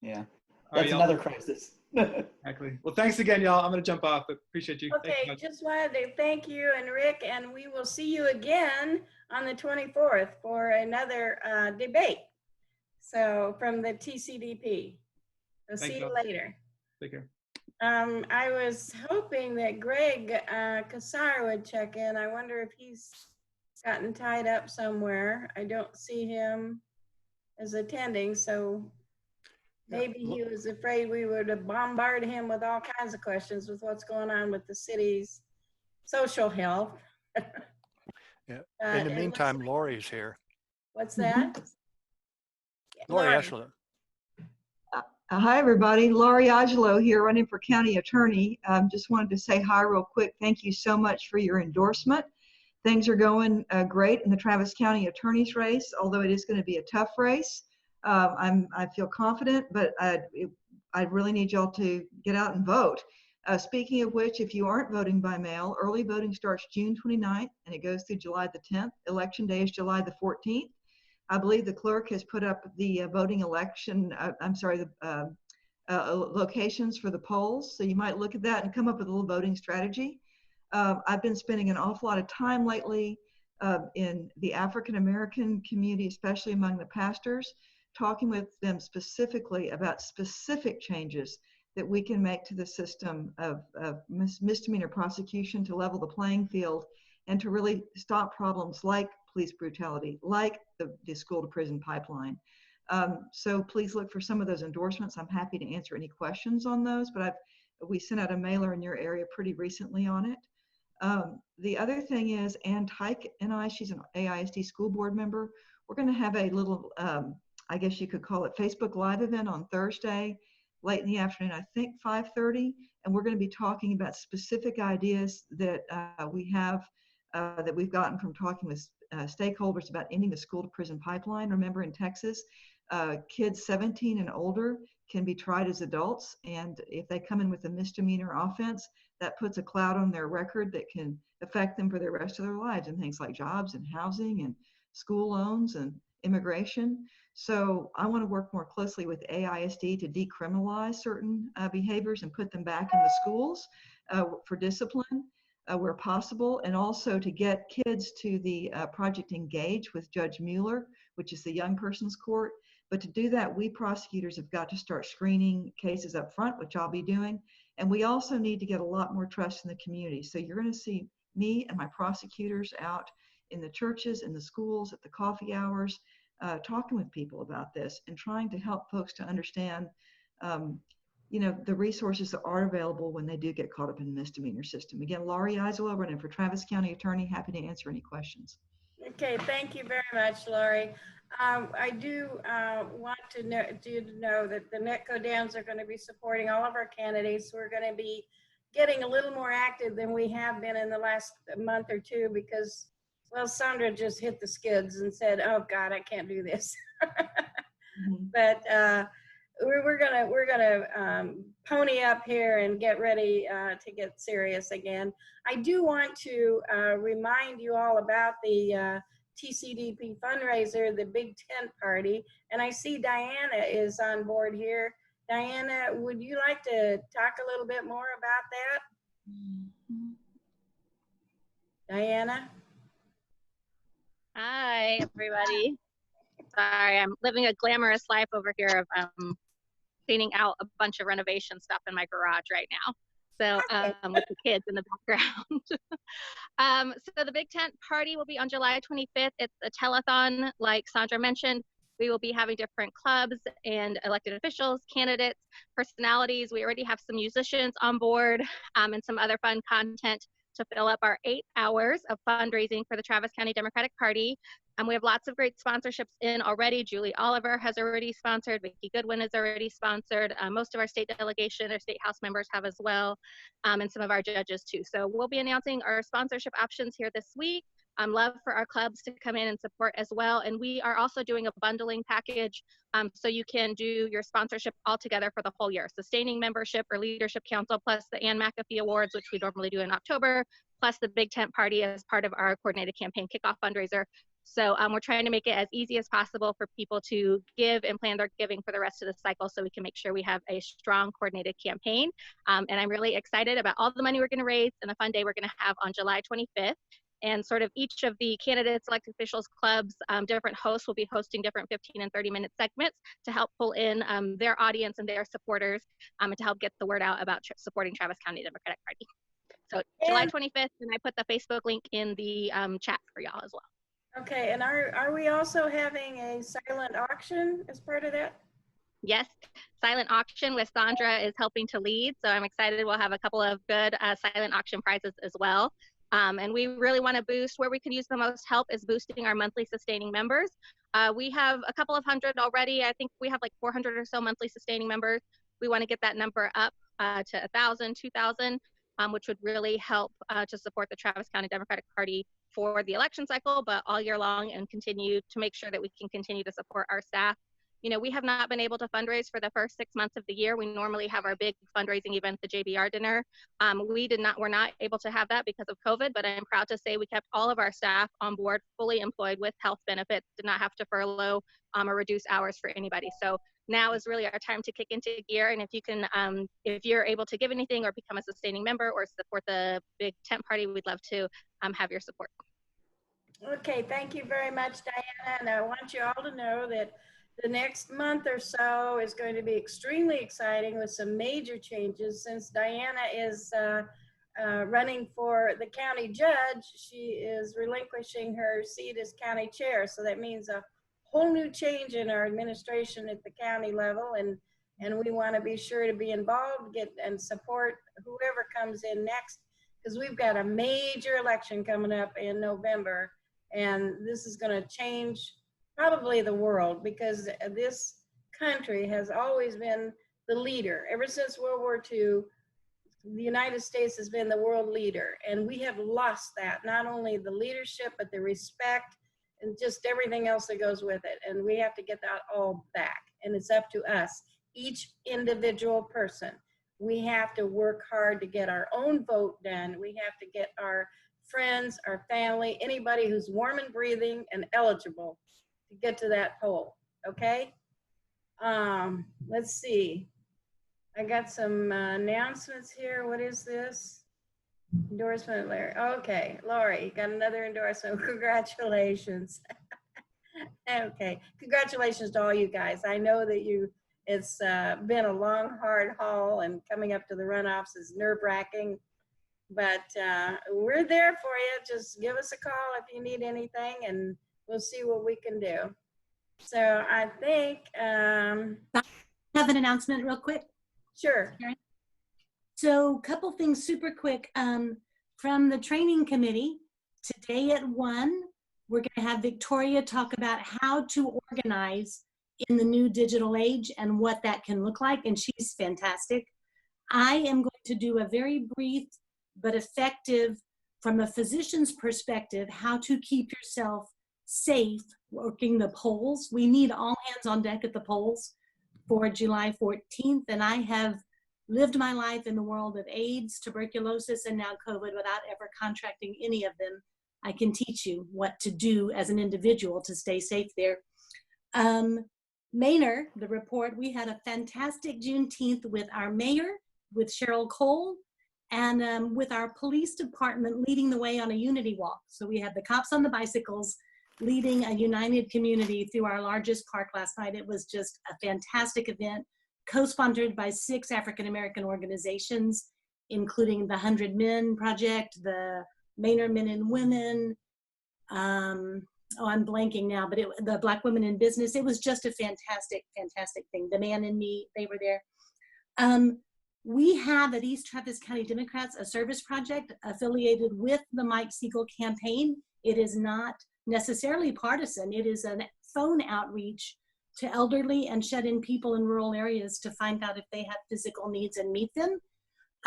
Yeah, All that's right, another crisis. exactly. Well, thanks again, y'all. I'm going to jump off, but appreciate you. Thanks so Okay, much. just wanted to thank you and Rick, and we will see you again on the 24th for another debate. So from the TCDP. So Thanks, see you y'all. later. Take care. I was hoping that Greg Kassar would check in. I wonder if he's gotten tied up somewhere. I don't see him as attending, so maybe he was afraid we would bombard him with all kinds of questions with what's going on with the city's social health. Yeah. In the meantime, Lori's here. What's that? Lori Eshler. Hi, everybody. Laurie Agelo here, running for county attorney. Just wanted to say hi real quick. Thank you so much for your endorsement. Things are going great in the Travis County attorney's race, although it is going to be a tough race. I feel confident, but I really need y'all to get out and vote. Speaking of which, if you aren't voting by mail, early voting starts June 29th and it goes through July the 10th. Election day is July the 14th. I believe the clerk has put up the voting election, locations for the polls. So you might look at that and come up with a little voting strategy. I've been spending an awful lot of time lately in the African-American community, especially among the pastors, talking with them specifically about specific changes that we can make to the system of misdemeanor prosecution to level the playing field and to really stop problems like police brutality, like the school to prison pipeline. So please look for some of those endorsements. I'm happy to answer any questions on those, but we sent out a mailer in your area pretty recently on it. The other thing is Ann Tyke and I, she's an AISD school board member. We're going to have a little, I guess you could call it Facebook Live event on Thursday, late in the afternoon, I think 5:30, and we're going to be talking about specific ideas that we have that we've gotten from talking with stakeholders about ending the school to prison pipeline. Remember, in Texas, kids 17 and older can be tried as adults, and if they come in with a misdemeanor offense, that puts a cloud on their record that can affect them for the rest of their lives, and things like jobs and housing and school loans and immigration. So I want to work more closely with AISD to decriminalize certain behaviors and put them back in the schools for discipline where possible, and also to get kids to the Project Engage with Judge Mueller, which is the young person's court. But to do that, we prosecutors have got to start screening cases up front, which I'll be doing. And we also need to get a lot more trust in the community. So you're going to see me and my prosecutors out in the churches, in the schools, at the coffee hours, talking with people about this and trying to help folks to understand, the resources that are available when they do get caught up in the misdemeanor system. Again, Laurie Eiselo, running for Travis County Attorney, happy to answer any questions. Okay, thank you very much, Laurie. I do want to know that the NETCoDems are going to be supporting all of our candidates. We're going to be getting a little more active than we have been in the last month or two because, well, Sandra just hit the skids and said, oh God, I can't do this. But we're gonna pony up here and get ready to get serious again. I do want to remind you all about the TCDP fundraiser, the Big Tent Party, and I see Diana is on board here. Diana, would you like to talk a little bit more about that? Diana? Hi, everybody. Sorry, I'm living a glamorous life over here of cleaning out a bunch of renovation stuff in my garage right now. So with the kids in the background. So the Big Tent Party will be on July 25th. It's a telethon, like Sandra mentioned. We will be having different clubs and elected officials, candidates, personalities. We already have some musicians on board and some other fun content to fill up our 8 hours of fundraising for the Travis County Democratic Party. We have lots of great sponsorships in already. Julie Oliver has already sponsored. Vicki Goodwin has already sponsored. Most of our state delegation or state house members have as well, and some of our judges too. So we'll be announcing our sponsorship options here this week. Love for our clubs to come in and support as well. And we are also doing a bundling package so you can do your sponsorship all together for the whole year. Sustaining membership or leadership council, plus the Ann McAfee Awards, which we normally do in October, plus the Big Tent Party as part of our coordinated campaign kickoff fundraiser. So we're trying to make it as easy as possible for people to give and plan their giving for the rest of the cycle so we can make sure we have a strong coordinated campaign. And I'm really excited about all the money we're going to raise and the fun day we're going to have on July 25th. And sort of each of the candidates, elected officials, clubs, different hosts will be hosting different 15 and 30-minute segments to help pull in their audience and their supporters and to help get the word out about supporting Travis County Democratic Party. So July 25th, and I put the Facebook link in the chat for y'all as well. Okay, and are we also having a silent auction as part of that? Yes, silent auction with Sandra is helping to lead. So I'm excited. We'll have a couple of good silent auction prizes as well. And we really want to boost, where we can use the most help is boosting our monthly sustaining members. We have a couple of hundred already. I think we have like 400 or so monthly sustaining members. We want to get that number up to 1,000, 2,000, which would really help to support the Travis County Democratic Party for the election cycle, but all year long, and continue to make sure that we can continue to support our staff. You know, we have not been able to fundraise for the first 6 months of the year. We normally have our big fundraising event, the JBR dinner. We're not able to have that because of COVID, but I'm proud to say we kept all of our staff on board, fully employed with health benefits, did not have to furlough or reduce hours for anybody. So now is really our time to kick into gear. And if you can, if you're able to give anything or become a sustaining member or support the Big Tent Party, we'd love to have your support. Okay, thank you very much, Diana. And I want you all to know that the next month or so is going to be extremely exciting with some major changes. Since Diana is running for the county judge, she is relinquishing her seat as county chair. So that means a whole new change in our administration at the county level. And we want to be sure to be involved, and support whoever comes in next, because we've got a major election coming up in November. And this is going to change probably the world, because this country has always been the leader. Ever since World War II, the United States has been the world leader, and we have lost that, not only the leadership, but the respect and just everything else that goes with it. And we have to get that all back. And it's up to us, each individual person. We have to work hard to get our own vote done. We have to get our friends, our family, anybody who's warm and breathing and eligible to get to that poll, okay? Let's see. I got some announcements here. What is this? Endorsement, Larry. Okay, Laurie, you got another endorsement. Congratulations. Okay, congratulations to all you guys. I know that it's been a long, hard haul, and coming up to the runoffs is nerve-wracking. But we're there for you. Just give us a call if you need anything, and we'll see what we can do. So I think Have an announcement real quick. Sure. So a couple things super quick. From the training committee, today at 1, we're going to have Victoria talk about how to organize in the new digital age and what that can look like, and she's fantastic. I am going to do a very brief but effective, from a physician's perspective, how to keep yourself safe working the polls. We need all hands on deck at the polls. for July 14th. And I have lived my life in the world of AIDS, tuberculosis, and now COVID without ever contracting any of them. I can teach you what to do as an individual to stay safe there. Maynard, the report, we had a fantastic Juneteenth with our mayor, with Cheryl Cole, and with our police department leading the way on a unity walk. So we had the cops on the bicycles leading a united community through our largest park last night. It was just a fantastic event, co-sponsored by 6 African-American organizations, including the 100 Men Project, the Maynard Men and Women, I'm blanking now, but the Black Women in Business. It was just a fantastic, fantastic thing. The Man in Me, they were there. We have at East Travis County Democrats a service project affiliated with the Mike Siegel campaign. It is not necessarily partisan. It is a phone outreach to elderly and shut-in people in rural areas to find out if they have physical needs and meet them.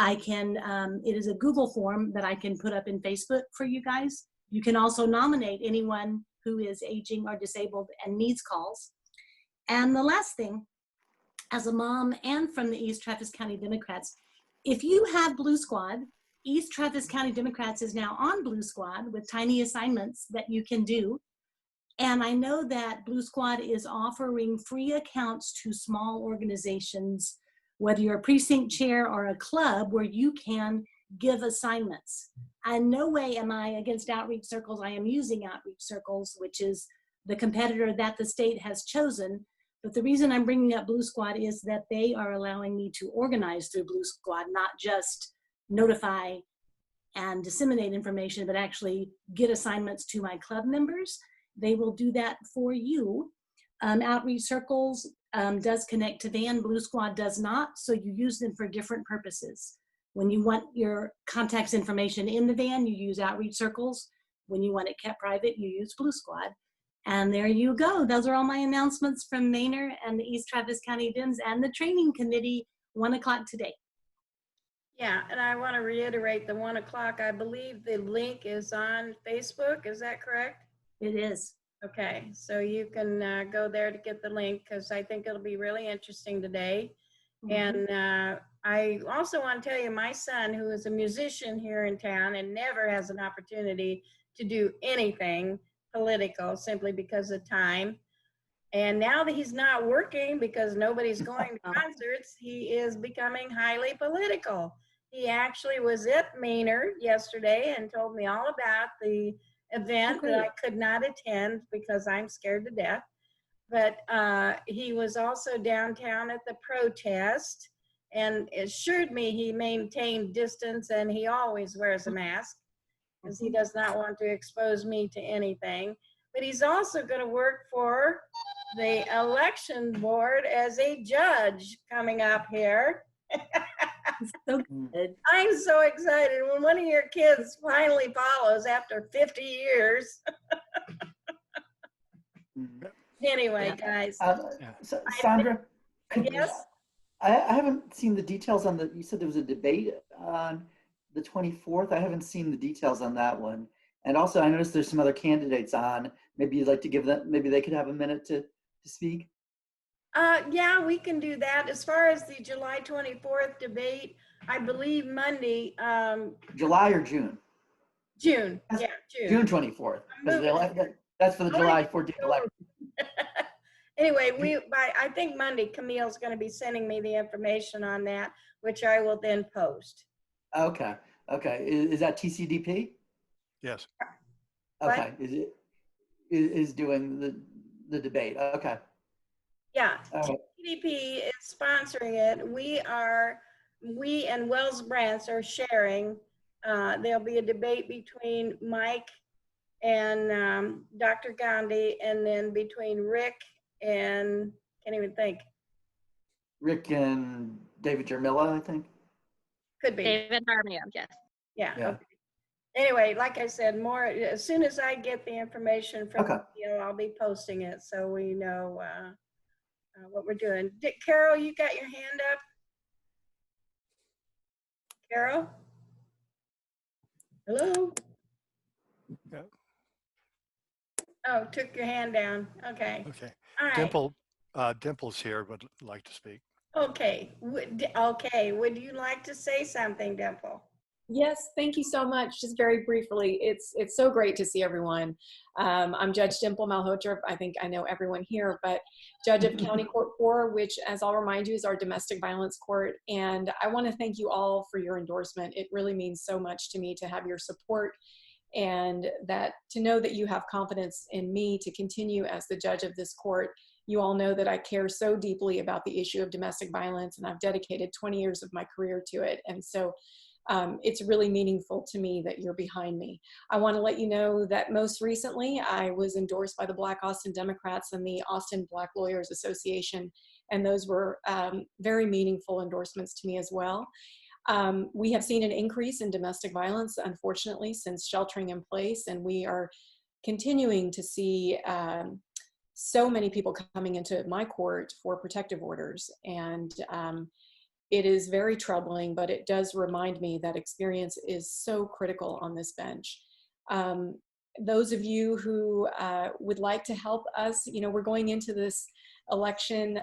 It is a Google form that I can put up in Facebook for you guys. You can also nominate anyone who is aging or disabled and needs calls. And the last thing, as a mom and from the East Travis County Democrats, if you have Blue Squad, East Travis County Democrats is now on Blue Squad with tiny assignments that you can do. And I know that Blue Squad is offering free accounts to small organizations, whether you're a precinct chair or a club, where you can give assignments. In no way am I against outreach circles. I am using outreach circles, which is the competitor that the state has chosen. But the reason I'm bringing up Blue Squad is that they are allowing me to organize through Blue Squad, not just notify and disseminate information, but actually get assignments to my club members. They will do that for you. Outreach Circles does connect to Van, Blue Squad does not, so you use them for different purposes. When you want your contacts information in the van, you use Outreach Circles. When you want it kept private, you use Blue Squad. And there you go. Those are all my announcements from Maynard and the East Travis County Dems and the training committee, 1 o'clock today. Yeah, and I want to reiterate the 1 o'clock. I believe the link is on Facebook. Is that correct? It is. Okay, so you can go there to get the link, because I think it'll be really interesting today. Mhm. And I also want to tell you, my son, who is a musician here in town and never has an opportunity to do anything political simply because of time. And now that he's not working because nobody's going to concerts, he is becoming highly political. He actually was at Maynard yesterday and told me all about the event that I could not attend because I'm scared to death. But he was also downtown at the protest and assured me he maintained distance and he always wears a mask because he does not want to expose me to anything. But he's also going to work for the election board as a judge coming up here. So good. I'm so excited when one of your kids finally follows after 50 years. Anyway, guys. Sandra, Yes? I haven't seen the details on you said there was a debate on the 24th. I haven't seen the details on that one. And also I noticed there's some other candidates on. Maybe you'd like to give them, maybe they could have a minute to speak. Yeah, we can do that. As far as the July 24th debate, I believe Monday. July or June? June, yeah, June. June 24th. That's for the July 14th election. Anyway, I think Monday, Camille's going to be sending me the information on that, which I will then post. Okay. Okay. Is that TCDP? Yes. Okay. What? Is doing the debate. Okay. Yeah. TCDP is sponsoring it. We and Wells Brants are sharing. There'll be a debate between Mike and Dr. Gandhi, and then between Rick and, can't even think. Rick and David Jermilla, I think. Could be. David Armio, yes. Yeah. Okay. Anyway, like I said, more as soon as I get the information from Camille, I'll be posting it so we know what we're doing. Carol, you got your hand up? Carol? Hello? Yeah. Oh, took your hand down. Okay. Okay. All right. Dimple, Dimple's here, would like to speak. Okay, okay, would you like to say something, Dimple? Yes, thank you so much. Just very briefly, it's so great to see everyone. I'm Judge Dimple Malhotra. I think I know everyone here, but Judge of County Court 4, which, as I'll remind you, is our domestic violence court. And I want to thank you all for your endorsement. It really means so much to me to have your support, and that to know that you have confidence in me to continue as the judge of this court. You all know that I care so deeply about the issue of domestic violence, and I've dedicated 20 years of my career to it. And so it's really meaningful to me that you're behind me. I want to let you know that most recently I was endorsed by the Black Austin Democrats and the Austin Black Lawyers Association, and those were very meaningful endorsements to me as well. We have seen an increase in domestic violence, unfortunately, since sheltering in place, and we are continuing to see so many people coming into my court for protective orders. And it is very troubling, but it does remind me that experience is so critical on this bench. Those of you who would like to help us, you know, we're going into this election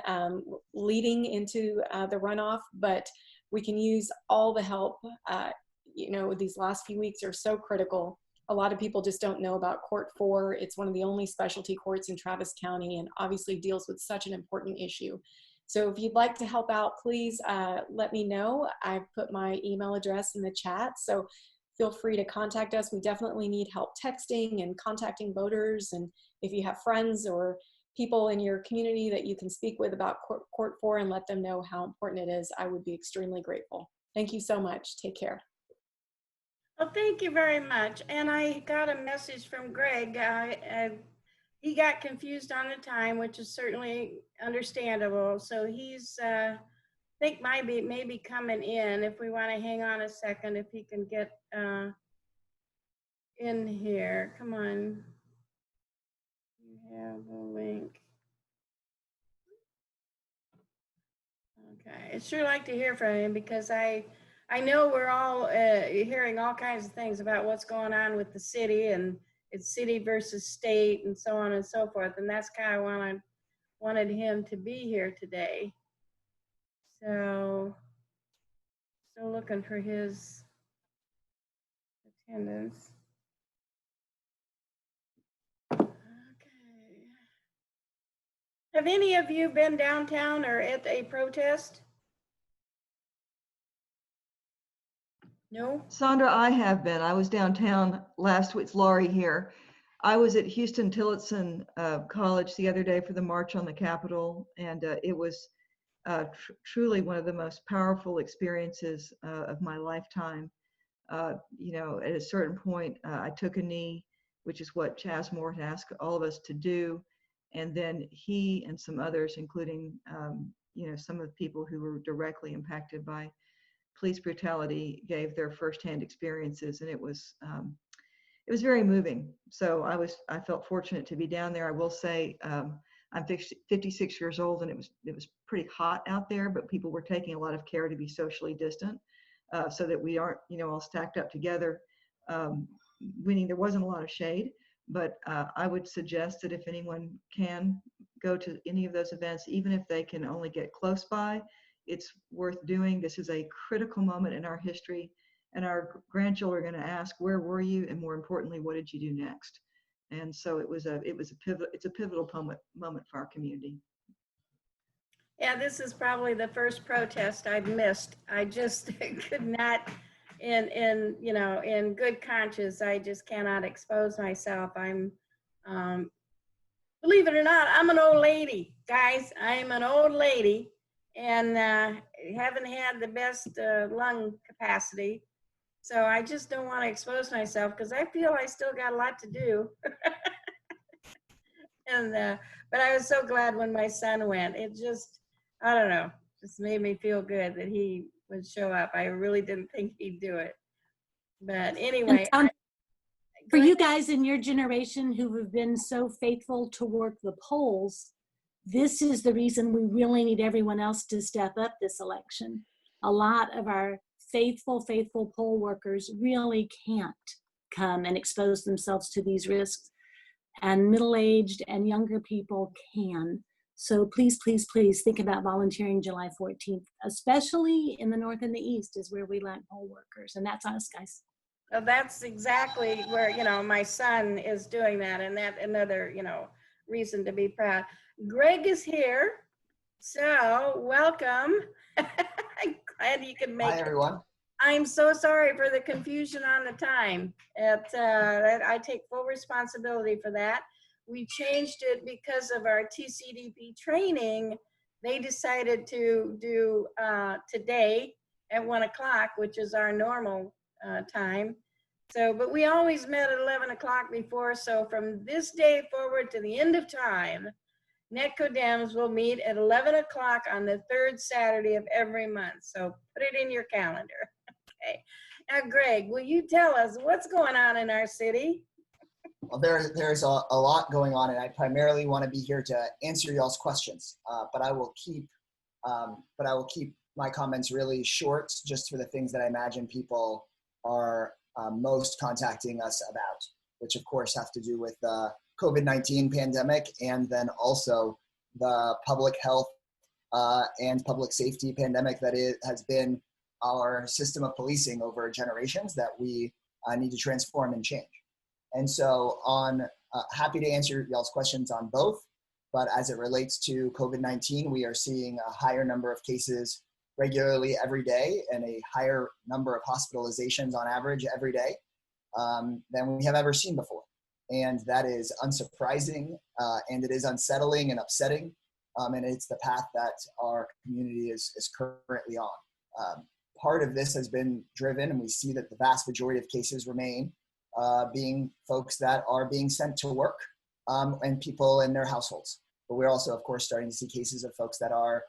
leading into the runoff, but we can use all the help. You know, these last few weeks are so critical. A lot of people just don't know about Court 4. It's one of the only specialty courts in Travis County and obviously deals with such an important issue. So if you'd like to help out, please let me know. I've put my email address in the chat, so feel free to contact us. We definitely need help texting and contacting voters. And if you have friends or people in your community that you can speak with about Court 4 and let them know how important it is, I would be extremely grateful. Thank you so much. Take care. Well, thank you very much. And I got a message from Greg. He got confused on the time, which is certainly understandable. So he's, I think maybe coming in. If we want to hang on a second, if he can get in here. Come on. You have the link. Okay. I'd sure like to hear from him because I know we're all hearing all kinds of things about what's going on with the city, and it's city versus state and so on and so forth. And that's kind of why I wanted him to be here today. So still looking for his attendance. Okay. Have any of you been downtown or at a protest? No? Sandra, I have been. I was downtown last week. It's Laurie here. I was at Houston Tillotson College the other day for the March on the Capitol, and it was truly one of the most powerful experiences of my lifetime. You know, at a certain point, I took a knee, which is what Chaz Moore had asked all of us to do. And then he and some others, including, you know, some of the people who were directly impacted by police brutality, gave their firsthand experiences, and it was very moving. So I felt fortunate to be down there. I will say I'm 56 years old, and it was pretty hot out there, but people were taking a lot of care to be socially distant so that we aren't, you know, all stacked up together. Meaning there wasn't a lot of shade, but I would suggest that if anyone can go to any of those events, even if they can only get close by, it's worth doing. This is a critical moment in our history, and our grandchildren are going to ask, where were you? And more importantly, what did you do next? And so it's a pivotal moment for our community. Yeah, this is probably the first protest I've missed. I just could not, in you know, in good conscience, I just cannot expose myself. I'm, believe it or not, I'm an old lady, guys. I'm an old lady, and haven't had the best lung capacity. So I just don't want to expose myself because I feel I still got a lot to do. And but I was so glad when my son went. It just, I don't know, just made me feel good that he would show up. I really didn't think he'd do it. But anyway. For you guys in your generation who have been so faithful to work the polls, this is the reason we really need everyone else to step up this election. A lot of our faithful poll workers really can't come and expose themselves to these risks, and middle-aged and younger people can. So please, please, please think about volunteering July 14th, especially in the North and the East is where we lack poll workers. And that's us, guys. Well, that's exactly where, my son is doing that, and that another, reason to be proud. Greg is here. So welcome. Glad you can make Hi, everyone. I'm so sorry for the confusion on the time. I take full responsibility for that. We changed it because of our TCDP training. They decided to do today at 1 o'clock, which is our normal time. So, but we always met at 11 o'clock before. So from this day forward to the end of time, NETCoDems will meet at 11 o'clock on the third Saturday of every month. So put it in your calendar. Okay. Now, Greg, will you tell us what's going on in our city? Well, there's a lot going on, and I primarily want to be here to answer y'all's questions. But I will keep my comments really short, just for the things that I imagine people are most contacting us about, which of course have to do with the COVID-19 pandemic, and then also the public health and public safety pandemic that has been our system of policing over generations that we need to transform and change. And so happy to answer y'all's questions on both, but as it relates to COVID-19, we are seeing a higher number of cases regularly every day and a higher number of hospitalizations on average every day than we have ever seen before. And that is unsurprising, and it is unsettling and upsetting, and it's the path that our community is currently on. Part of this has been driven, and we see that the vast majority of cases remain being folks that are being sent to work and people in their households. But we're also, of course, starting to see cases of folks that are,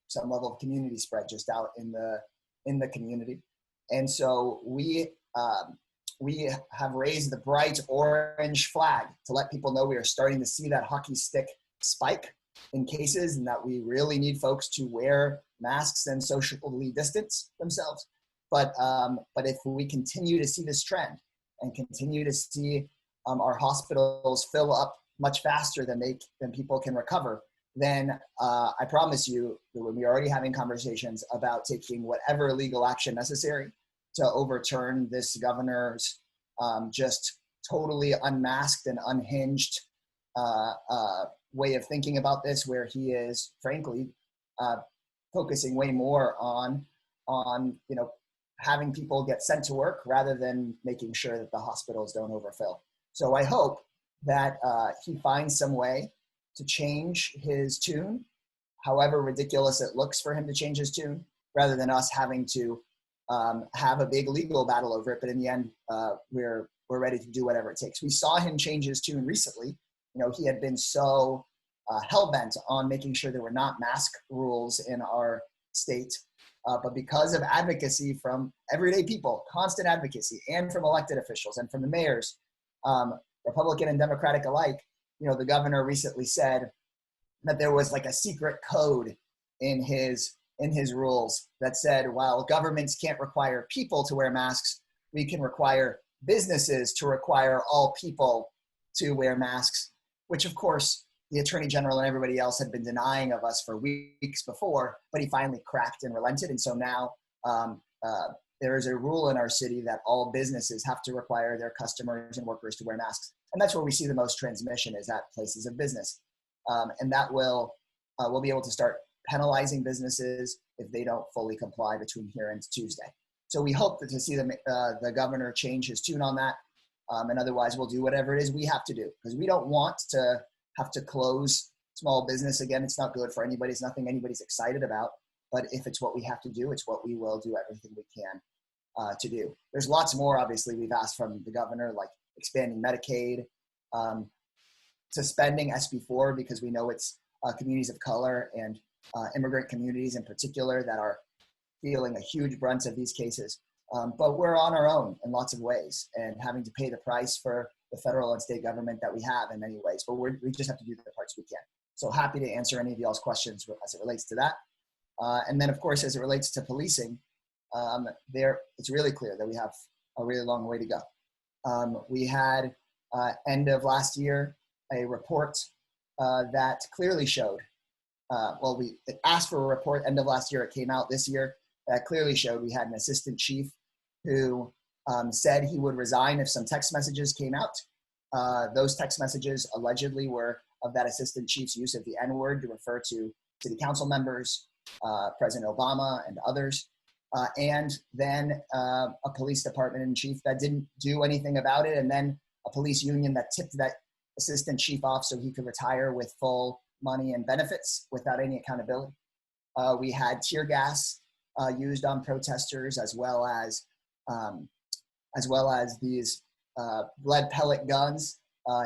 some level of community spread just out in the community. And so we have raised the bright orange flag to let people know we are starting to see that hockey stick spike in cases, and that we really need folks to wear masks and socially distance themselves. But if we continue to see this trend and continue to see our hospitals fill up much faster than people can recover, then I promise you that when we're already having conversations about taking whatever legal action necessary to overturn this governor's just totally unmasked and unhinged way of thinking about this, where he is frankly focusing way more on having people get sent to work rather than making sure that the hospitals don't overfill. So I hope that he finds some way to change his tune, however ridiculous it looks for him to change his tune, rather than us having to have a big legal battle over it. But in the end, we're ready to do whatever it takes. We saw him change his tune recently. He had been so hell-bent on making sure there were not mask rules in our state. But because of advocacy from everyday people, constant advocacy, and from elected officials and from the mayors, Republican and Democratic alike, the governor recently said that there was like a secret code in his rules that said, while governments can't require people to wear masks, we can require businesses to require all people to wear masks, which of course the Attorney General and everybody else had been denying of us for weeks before, but he finally cracked and relented. And so now there is a rule in our city that all businesses have to require their customers and workers to wear masks. And that's where we see the most transmission, is at places of business. And that we'll be able to start penalizing businesses if they don't fully comply between here and Tuesday. So we hope to see the governor change his tune on that. And otherwise we'll do whatever it is we have to do, because we don't want to have to close small business again. It's not good for anybody. It's nothing anybody's excited about. But if it's what we have to do, it's what we will do everything we can to do. There's lots more, obviously, we've asked from the governor, like expanding Medicaid, suspending SB4, because we know it's communities of color and immigrant communities in particular that are feeling a huge brunt of these cases. But we're on our own in lots of ways and having to pay the price for the federal and state government that we have in many ways. But we just have to do the parts we can. So happy to answer any of y'all's questions as it relates to that. And then, of course, as it relates to policing, it's really clear that we have a really long way to go. We had, end of last year, a report that clearly showed, well, we asked for a report end of last year, it came out this year, that clearly showed we had an assistant chief who said he would resign if some text messages came out. Those text messages allegedly were of that assistant chief's use of the N-word to refer to city council members, President Obama and others. And then a police department in chief that didn't do anything about it. And then a police union that tipped that assistant chief off so he could retire with full money and benefits without any accountability. We had tear gas used on protesters, as well as these lead pellet guns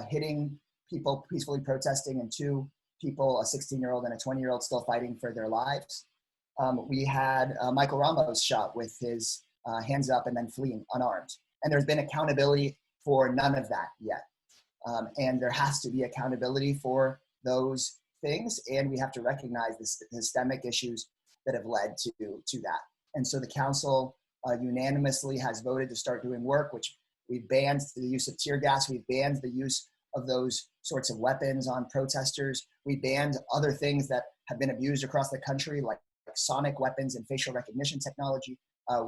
hitting people peacefully protesting, and 2 people, a 16-year-old and a 20-year-old, still fighting for their lives. We had Michael Ramos shot with his hands up and then fleeing unarmed. And there's been accountability for none of that yet. And there has to be accountability for those things. And we have to recognize the systemic issues that have led to that. And so the council unanimously has voted to start doing work, which we've banned the use of tear gas. We've banned the use of those sorts of weapons on protesters. We banned other things that have been abused across the country, like sonic weapons and facial recognition technology.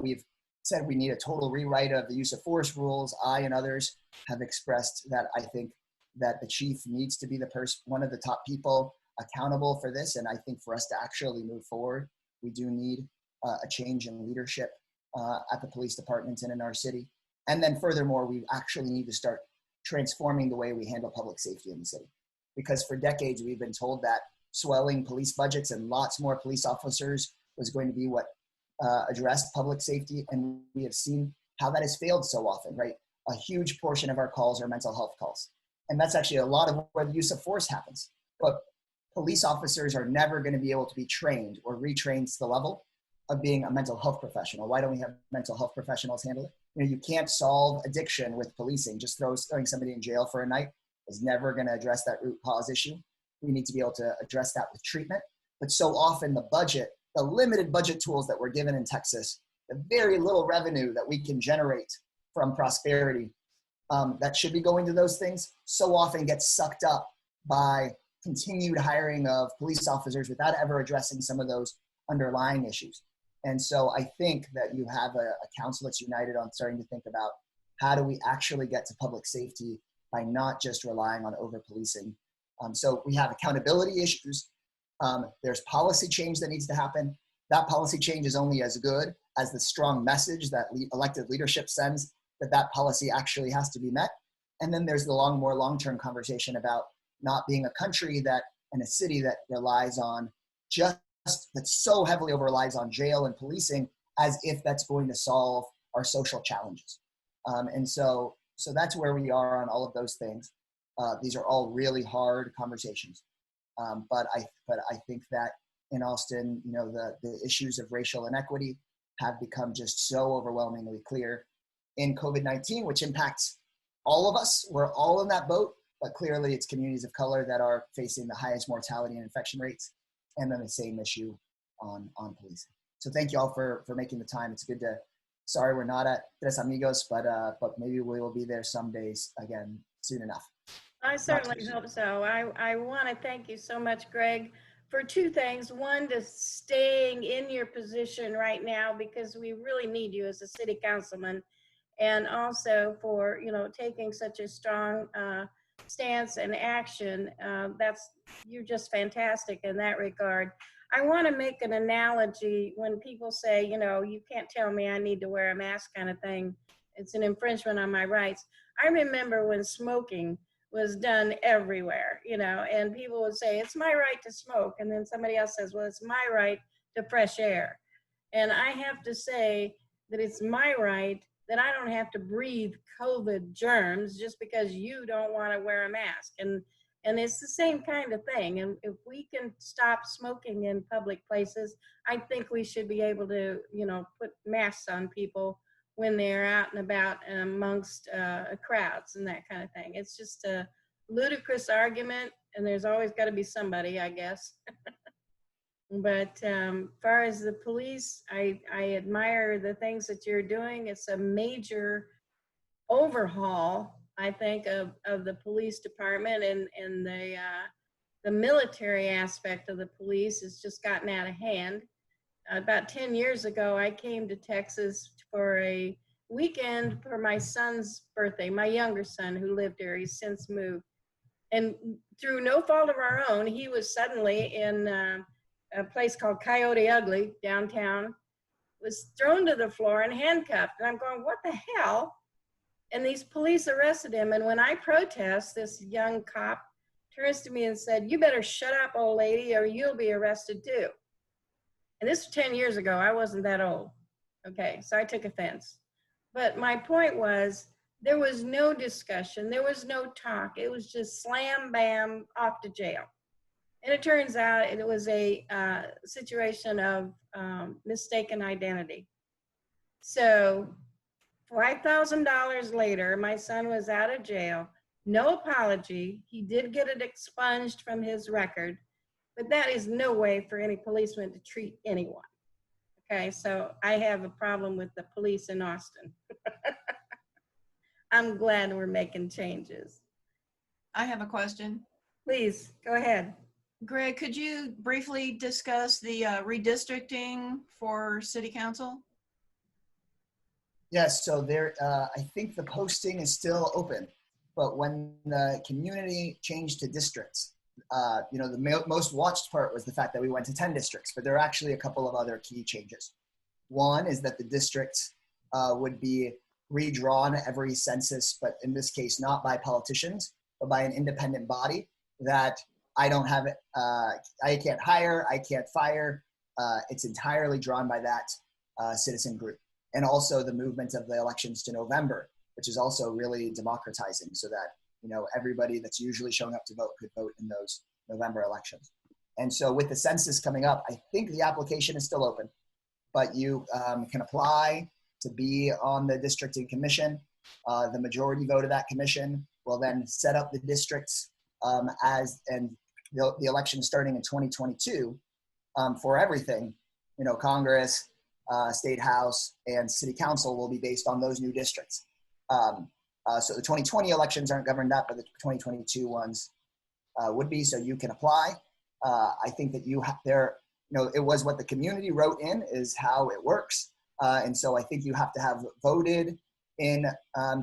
We've said we need a total rewrite of the use of force rules. I and others have expressed that I think that the chief needs to be one of the top people accountable for this. And I think for us to actually move forward, we do need a change in leadership at the police departments and in our city. And then furthermore, we actually need to start transforming the way we handle public safety in the city. Because for decades, we've been told that swelling police budgets and lots more police officers was going to be what addressed public safety. And we have seen how that has failed so often, right? A huge portion of our calls are mental health calls. And that's actually a lot of where the use of force happens. But police officers are never going to be able to be trained or retrained to the level of being a mental health professional. Why don't we have mental health professionals handle it? You know, you can't solve addiction with policing. Just throwing somebody in jail for a night is never going to address that root cause issue. We need to be able to address that with treatment. But so often the limited budget tools that we're given in Texas, the very little revenue that we can generate from prosperity that should be going to those things, so often gets sucked up by continued hiring of police officers without ever addressing some of those underlying issues. And so I think that you have a council that's united on starting to think about how do we actually get to public safety by not just relying on over-policing. So we have accountability issues. There's policy change that needs to happen. That policy change is only as good as the strong message that elected leadership sends that policy actually has to be met. And then there's the more long-term conversation about not being a country and a city that relies on that so heavily over relies on jail and policing as if that's going to solve our social challenges. And so that's where we are on all of those things. These are all really hard conversations. But I think that in Austin, you know, the issues of racial inequity have become just so overwhelmingly clear in COVID-19, which impacts all of us. We're all in that boat, but clearly it's communities of color that are facing the highest mortality and infection rates, and then the same issue on policing. So thank you all for making the time. It's good to, sorry we're not at Tres Amigos, but maybe we will be there some days again soon enough. I certainly hope so. I want to thank you so much, Greg, for 2 things. One, to staying in your position right now, because we really need you as a city councilman, and also for, you know, taking such a strong stance and action. You're just fantastic in that regard. I want to make an analogy when people say, you know, you can't tell me I need to wear a mask kind of thing. It's an infringement on my rights. I remember when smoking was done everywhere, you know, and people would say, it's my right to smoke. And then somebody else says, well, it's my right to fresh air. And I have to say that it's my right that I don't have to breathe COVID germs just because you don't want to wear a mask. And it's the same kind of thing. And if we can stop smoking in public places, I think we should be able to, you know, put masks on people when they're out and about and amongst crowds and that kind of thing. It's just a ludicrous argument, and there's always got to be somebody, I guess. But far as the police, I admire the things that you're doing. It's a major overhaul, I think, of the police department and the the military aspect of the police has just gotten out of hand. About 10 years ago, I came to Texas for a weekend for my son's birthday, my younger son who lived there. He's since moved. And through no fault of our own, he was suddenly in a place called Coyote Ugly downtown, was thrown to the floor and handcuffed. And I'm going, what the hell? And these police arrested him. And when I protest, this young cop turns to me and said, you better shut up, old lady, or you'll be arrested too. And this was 10 years ago. I wasn't that old. Okay, so I took offense. But my point was, there was no discussion. There was no talk. It was just slam, bam, off to jail. And it turns out it was a situation of mistaken identity. So $5,000 later, my son was out of jail. No apology. He did get it expunged from his record, but that is no way for any policeman to treat anyone. Okay, so I have a problem with the police in Austin. I'm glad we're making changes. I have a question. Please, go ahead. Greg, could you briefly discuss the redistricting for city council? Yes, so there, I think the posting is still open, but when the community changed to districts, you know, the most watched part was the fact that we went to 10 districts, but there are actually a couple of other key changes. One is that the districts would be redrawn every census, but in this case, not by politicians, but by an independent body that I don't have, I can't hire, I can't fire. It's entirely drawn by that citizen group. And also the movement of the elections to November, which is also really democratizing so that, you know, everybody that's usually showing up to vote could vote in those November elections. And so with the census coming up, I think the application is still open, but you can apply to be on the districting commission. The majority vote of that commission will then set up the districts and the election starting in 2022 for everything, you know, Congress, State House, and City Council will be based on those new districts. So the 2020 elections aren't governed that, but the 2022 ones would be, so you can apply. I think that you know, it was what the community wrote in is how it works. And so I think you have to have voted in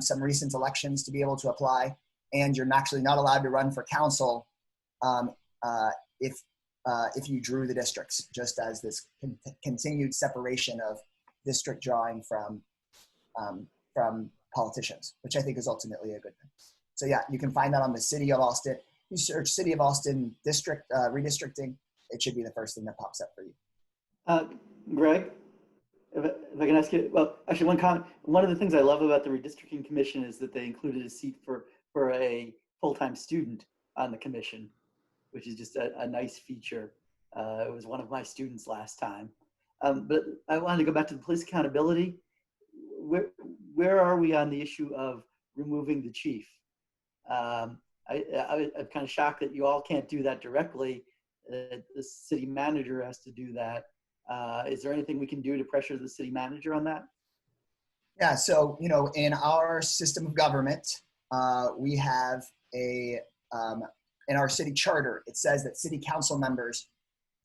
some recent elections to be able to apply, and you're actually not allowed to run for council if you drew the districts, just as this continued separation of district drawing from politicians, which I think is ultimately a good thing. So yeah, you can find that on the City of Austin. You search City of Austin district redistricting. It should be the first thing that pops up for you. Greg, if I can ask you, well, actually one comment. One of the things I love about the redistricting commission is that they included a seat for a full-time student on the commission, which is just a nice feature. It was one of my students last time. But I wanted to go back to the police accountability. Where are we on the issue of removing the chief? I'm kind of shocked that you all can't do that directly. The city manager has to do that. Is there anything we can do to pressure the city manager on that? Yeah, so, you know, in our system of government, we have in our city charter, it says that city council members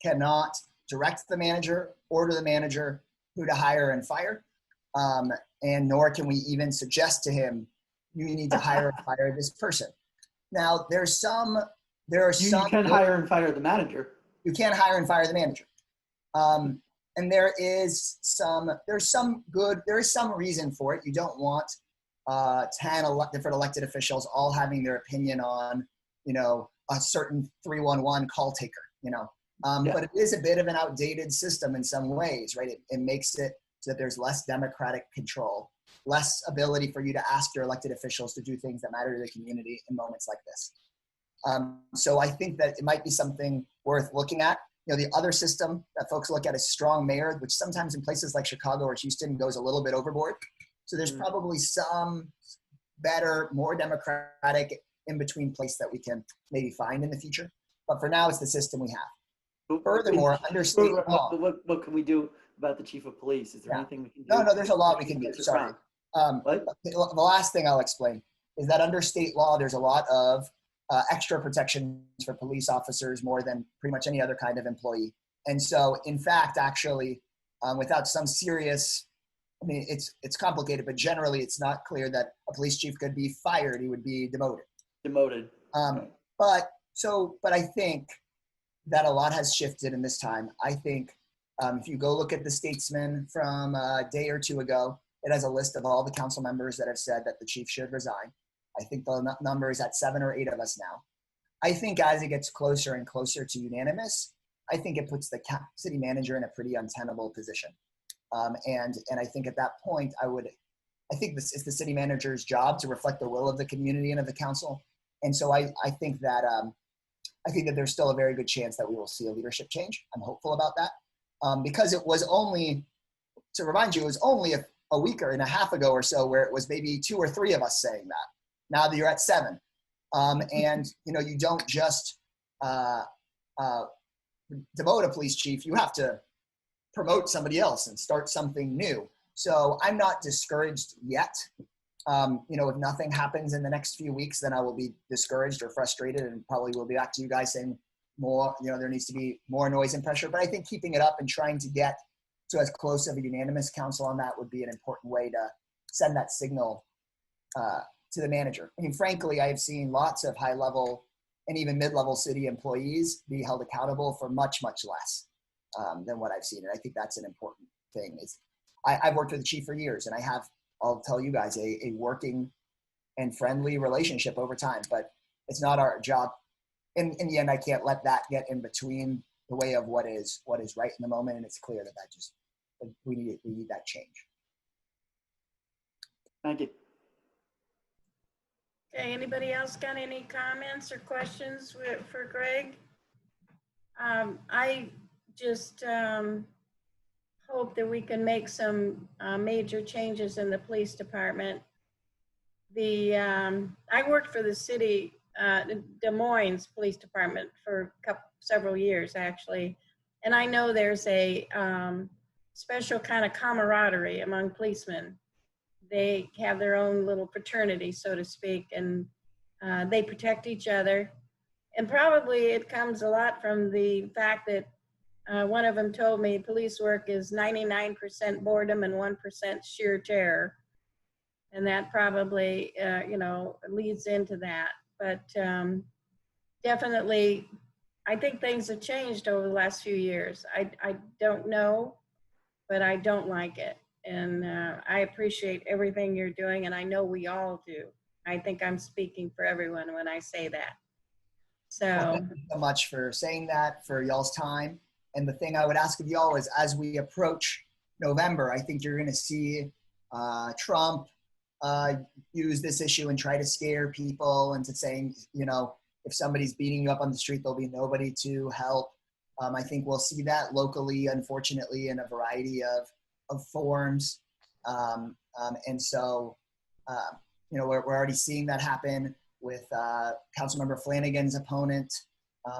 cannot direct the manager, order the manager who to hire and fire, and nor can we even suggest to him, you need to hire and fire this person. Now, there are some. You can't hire and fire the manager. You can't hire and fire the manager. And there is some reason for it. You don't want 10 different elected officials all having their opinion on, you know, a certain 311 call taker, you know. But it is a bit of an outdated system in some ways, right? It makes it so that there's less democratic control, less ability for you to ask your elected officials to do things that matter to the community in moments like this. So I think that it might be something worth looking at. You know, the other system that folks look at is strong mayor, which sometimes in places like Chicago or Houston goes a little bit overboard. So there's probably some better, more democratic in-between place that we can maybe find in the future. But for now, it's the system we have. Furthermore, under state law. What can we do about the chief of police? Is there anything we can do? No, there's a lot we can do. Sorry. The last thing I'll explain is that under state law, there's a lot of extra protections for police officers more than pretty much any other kind of employee. And so, in fact, actually, without some serious, I mean, it's complicated, but generally it's not clear that a police chief could be fired. He would be demoted. Demoted. But I think that a lot has shifted in this time. I think if you go look at the Statesman from a day or two ago, it has a list of all the council members that have said that the chief should resign. I think the number is at 7 or 8 of us now. I think as it gets closer and closer to unanimous, I think it puts the city manager in a pretty untenable position. And I think at that point, I think it's the city manager's job to reflect the will of the community and of the council. And so I think that there's still a very good chance that we will see a leadership change. I'm hopeful about that because it was only, to remind you, it was only a week and a half ago or so where it was maybe 2 or 3 of us saying that. Now that you're at 7, and you don't just demote a police chief, you have to promote somebody else and start something new. So I'm not discouraged yet. If nothing happens in the next few weeks, then I will be discouraged or frustrated and probably will be back to you guys saying more, there needs to be more noise and pressure. But I think keeping it up and trying to get to as close of a unanimous council on that would be an important way to send that signal to the manager. I mean, frankly, I've seen lots of high-level and even mid-level city employees be held accountable for much, much less than what I've seen. And I think that's an important thing. I've worked with the chief for years, and I'll tell you guys, a working and friendly relationship over time, but it's not our job. In the end, I can't let that get in between the way of what is right in the moment. And it's clear that we need that change. Thank you. Okay, anybody else got any comments or questions for Greg? I just hope that we can make some major changes in the police department. I worked for the city, Des Moines Police Department for several years actually, and I know there's a special kind of camaraderie among policemen. They have their own little fraternity, so to speak, and they protect each other. And probably it comes a lot from the fact that one of them told me police work is 99% boredom and 1% sheer terror. And that probably, leads into that. But definitely, I think things have changed over the last few years. I don't know, but I don't like it. And I appreciate everything you're doing, and I know we all do. I think I'm speaking for everyone when I say that. So, well, thank you so much for saying that, for y'all's time. And the thing I would ask of y'all is, as we approach November, I think you're going to see Trump use this issue and try to scare people into saying, if somebody's beating you up on the street, there'll be nobody to help. I think we'll see that locally, unfortunately, in a variety of forms. And so, we're already seeing that happen with Councilmember Flanagan's opponent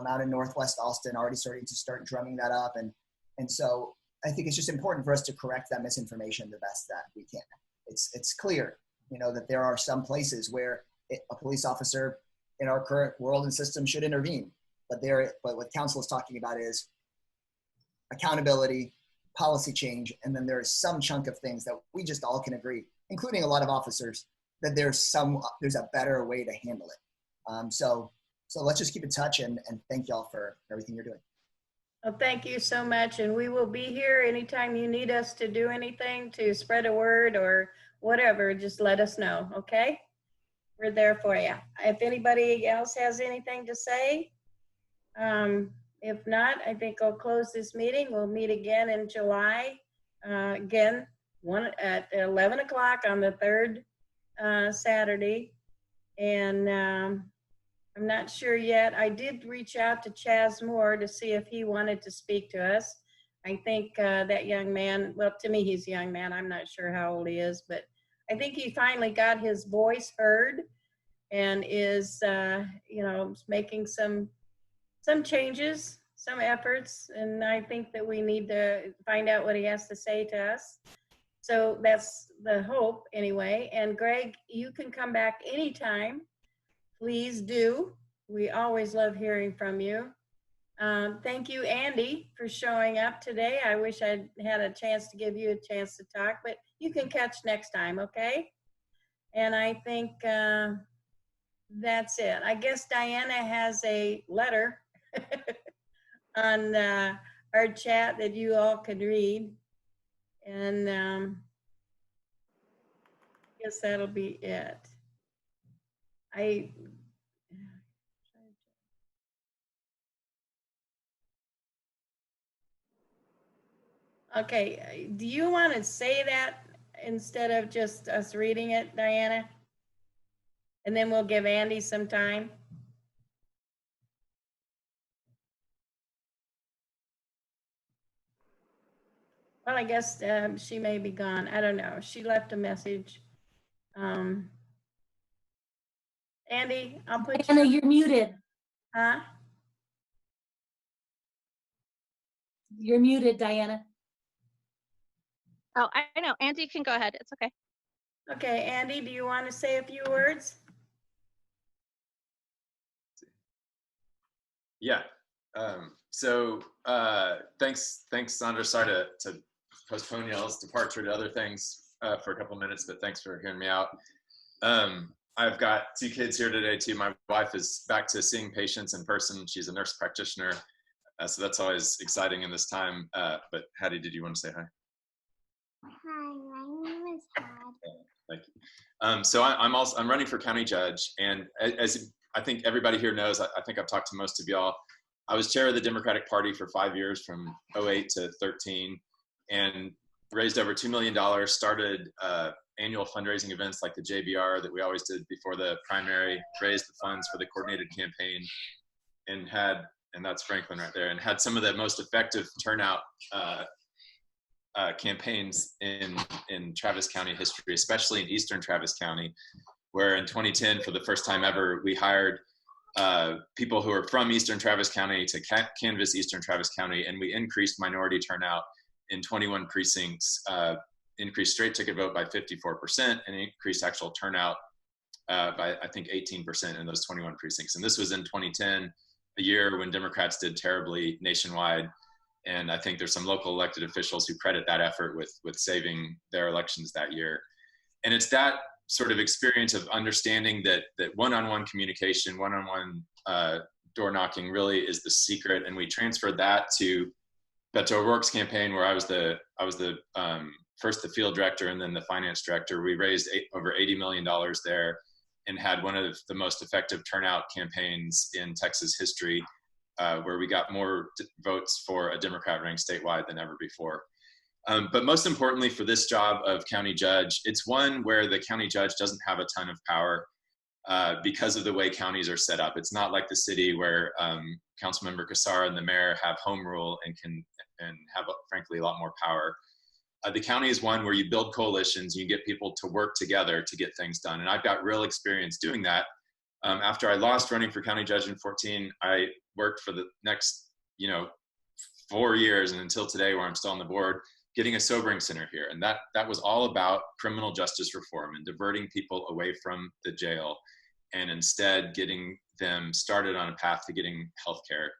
out in Northwest Austin, already starting to drumming that up. And so I think it's just important for us to correct that misinformation the best that we can. It's clear, that there are some places where a police officer in our current world and system should intervene. But what council is talking about is accountability, policy change, and then there's some chunk of things that we just all can agree, including a lot of officers, that there's a better way to handle it. So let's just keep in touch and thank y'all for everything you're doing. well, thank you so much. And we will be here anytime you need us to do anything, to spread a word or whatever, just let us know, okay? We're there for you. If anybody else has anything to say, if not, I think I'll close this meeting. We'll meet again in July, again, at 11 o'clock on the 3rd Saturday. And I'm not sure yet. I did reach out to Chaz Moore to see if he wanted to speak to us. I think that young man, well, to me, he's a young man. I'm not sure how old he is, but I think he finally got his voice heard and is, making some changes, some efforts. And I think that we need to find out what he has to say to us. So that's the hope anyway. And Greg, you can come back anytime. Please do. We always love hearing from you. Thank you, Andy, for showing up today. I wish I'd had a chance to give you a chance to talk, but you can catch next time, okay? And I think that's it. I guess Diana has a letter on our chat that you all could read. And I guess that'll be it. Okay, do you want to say that instead of just us reading it, Diana? And then we'll give Andy some time. Well, I guess she may be gone. I don't know. She left a message. Andy, I'll put Diana, you. you're muted. Huh? You're muted, Diana. Oh, I know. Andy can go ahead. It's okay. Okay, Andy, do you want to say a few words? Yeah. Thanks, Sandra. Sorry to postpone y'all's departure to other things for a couple minutes, but thanks for hearing me out. I've got 2 kids here today too. My wife is back to seeing patients in person. She's a nurse practitioner, so that's always exciting in this time. But Hattie, did you want to say hi? Hi, my name is Hattie. Thank you. So I'm running for county judge, and as I think everybody here knows, I think I've talked to most of y'all. I was chair of the Democratic Party for 5 years, from 08 to 13, and raised over $2 million, started annual fundraising events like the JBR that we always did before the primary, raised the funds for the coordinated campaign, and that's Franklin right there, and had some of the most effective turnout campaigns in Travis County history, especially in Eastern Travis County, where in 2010, for the first time ever, we hired people who are from Eastern Travis County to canvass Eastern Travis County, and we increased minority turnout in 21 precincts, increased straight ticket vote by 54%, and increased actual turnout by, I think, 18% in those 21 precincts. And this was in 2010, a year when Democrats did terribly nationwide. And I think there's some local elected officials who credit that effort with saving their elections that year. And it's that sort of experience of understanding that one-on-one communication, one-on-one door knocking really is the secret. And we transferred that to Beto O'Rourke's campaign, where I was the first the field director and then the finance director. We raised over $80 million there and had one of the most effective turnout campaigns in Texas history, where we got more votes for a Democrat running statewide than ever before. But most importantly for this job of county judge, it's one where the county judge doesn't have a ton of power because of the way counties are set up. It's not like the city where Councilmember Cassara and the mayor have home rule and can have, frankly, a lot more power. The county is one where you build coalitions, you get people to work together to get things done. And I've got real experience doing that. After I lost running for county judge in 2014, I worked for the next 4 years and until today, where I'm still on the board, getting a sobering center here. And that was all about criminal justice reform and diverting people away from the jail and instead getting them started on a path to getting health care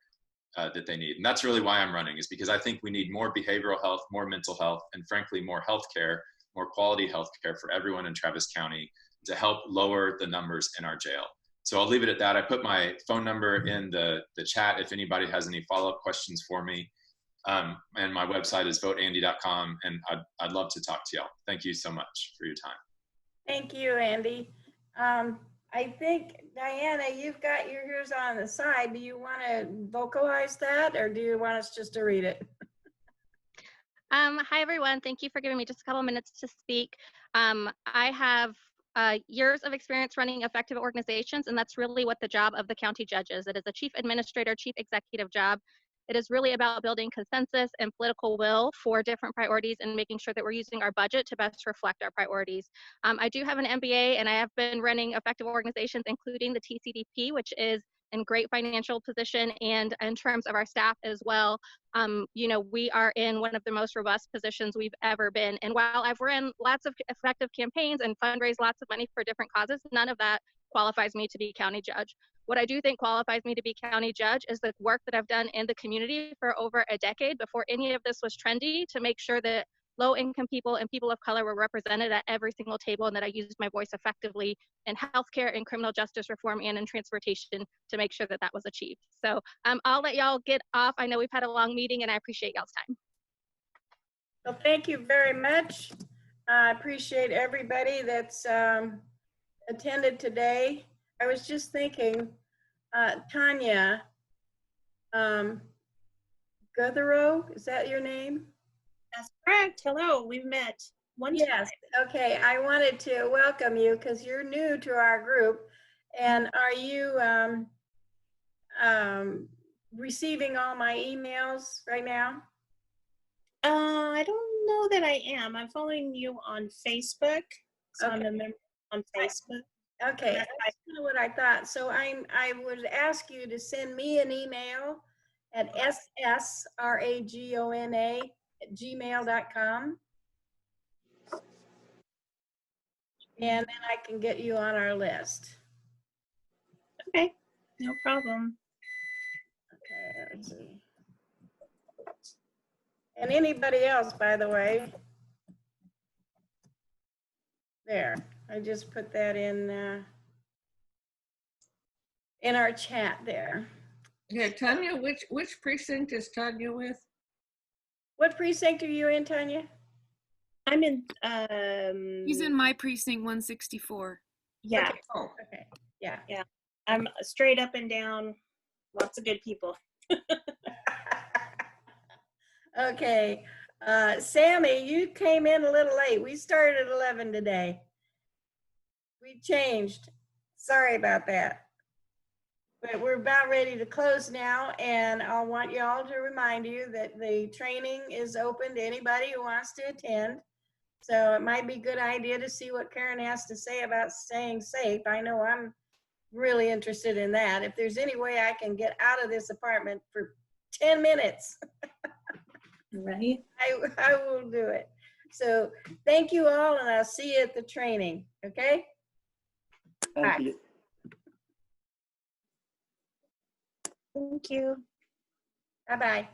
that they need. And that's really why I'm running, is because I think we need more behavioral health, more mental health, and frankly, more health care, more quality health care for everyone in Travis County to help lower the numbers in our jail. So I'll leave it at that. I put my phone number in the chat if anybody has any follow-up questions for me. And my website is voteandy.com, and I'd love to talk to y'all. Thank you so much for your time. Thank you, Andy. I think, Diana, you've got yours on the side. Do you want to vocalize that, or do you want us just to read it? Hi, everyone. Thank you for giving me just a couple minutes to speak. I have years of experience running effective organizations, and that's really what the job of the county judge is. It is a chief administrator, chief executive job. It is really about building consensus and political will for different priorities and making sure that we're using our budget to best reflect our priorities. I do have an MBA, and I have been running effective organizations, including the TCDP, which is in great financial position, and in terms of our staff as well. We are in one of the most robust positions we've ever been. And while I've run lots of effective campaigns and fundraised lots of money for different causes, none of that qualifies me to be county judge. What I do think qualifies me to be county judge is the work that I've done in the community for over a decade before any of this was trendy to make sure that low-income people and people of color were represented at every single table, and that I used my voice effectively in healthcare and criminal justice reform and in transportation to make sure that that was achieved. So I'll let y'all get off. I know we've had a long meeting, and I appreciate y'all's time. Well, thank you very much. I appreciate everybody that's attended today. I was just thinking, Tanya Gutherow, is that your name? That's correct. Hello, we've met one time. Yes, okay. I wanted to welcome you because you're new to our group. And are you receiving all my emails right now? I don't know that I am. I'm following you on Facebook. So I'm a member on Facebook. Okay, that's kind of what I thought. So I would ask you to send me an email at ssragona@gmail.com. And then I can get you on our list. Okay, no problem. Okay, let's see. And anybody else, by the way. There, I just put that in our chat there. Yeah, Tanya, which precinct is Tanya with? What precinct are you in, Tanya? I'm in He's in my precinct 164. Yeah. Okay. Oh, okay. Yeah. Yeah. I'm straight up and down. Lots of good people. Okay. Sammy, you came in a little late. We started at 11 today. We changed. Sorry about that. But we're about ready to close now, and I want y'all to remind you that the training is open to anybody who wants to attend. So it might be a good idea to see what Karen has to say about staying safe. I know I'm really interested in that. If there's any way I can get out of this apartment for 10 minutes, right? I will do it. So thank you all, and I'll see you at the training, okay? Thank you. Thank you. Bye-bye.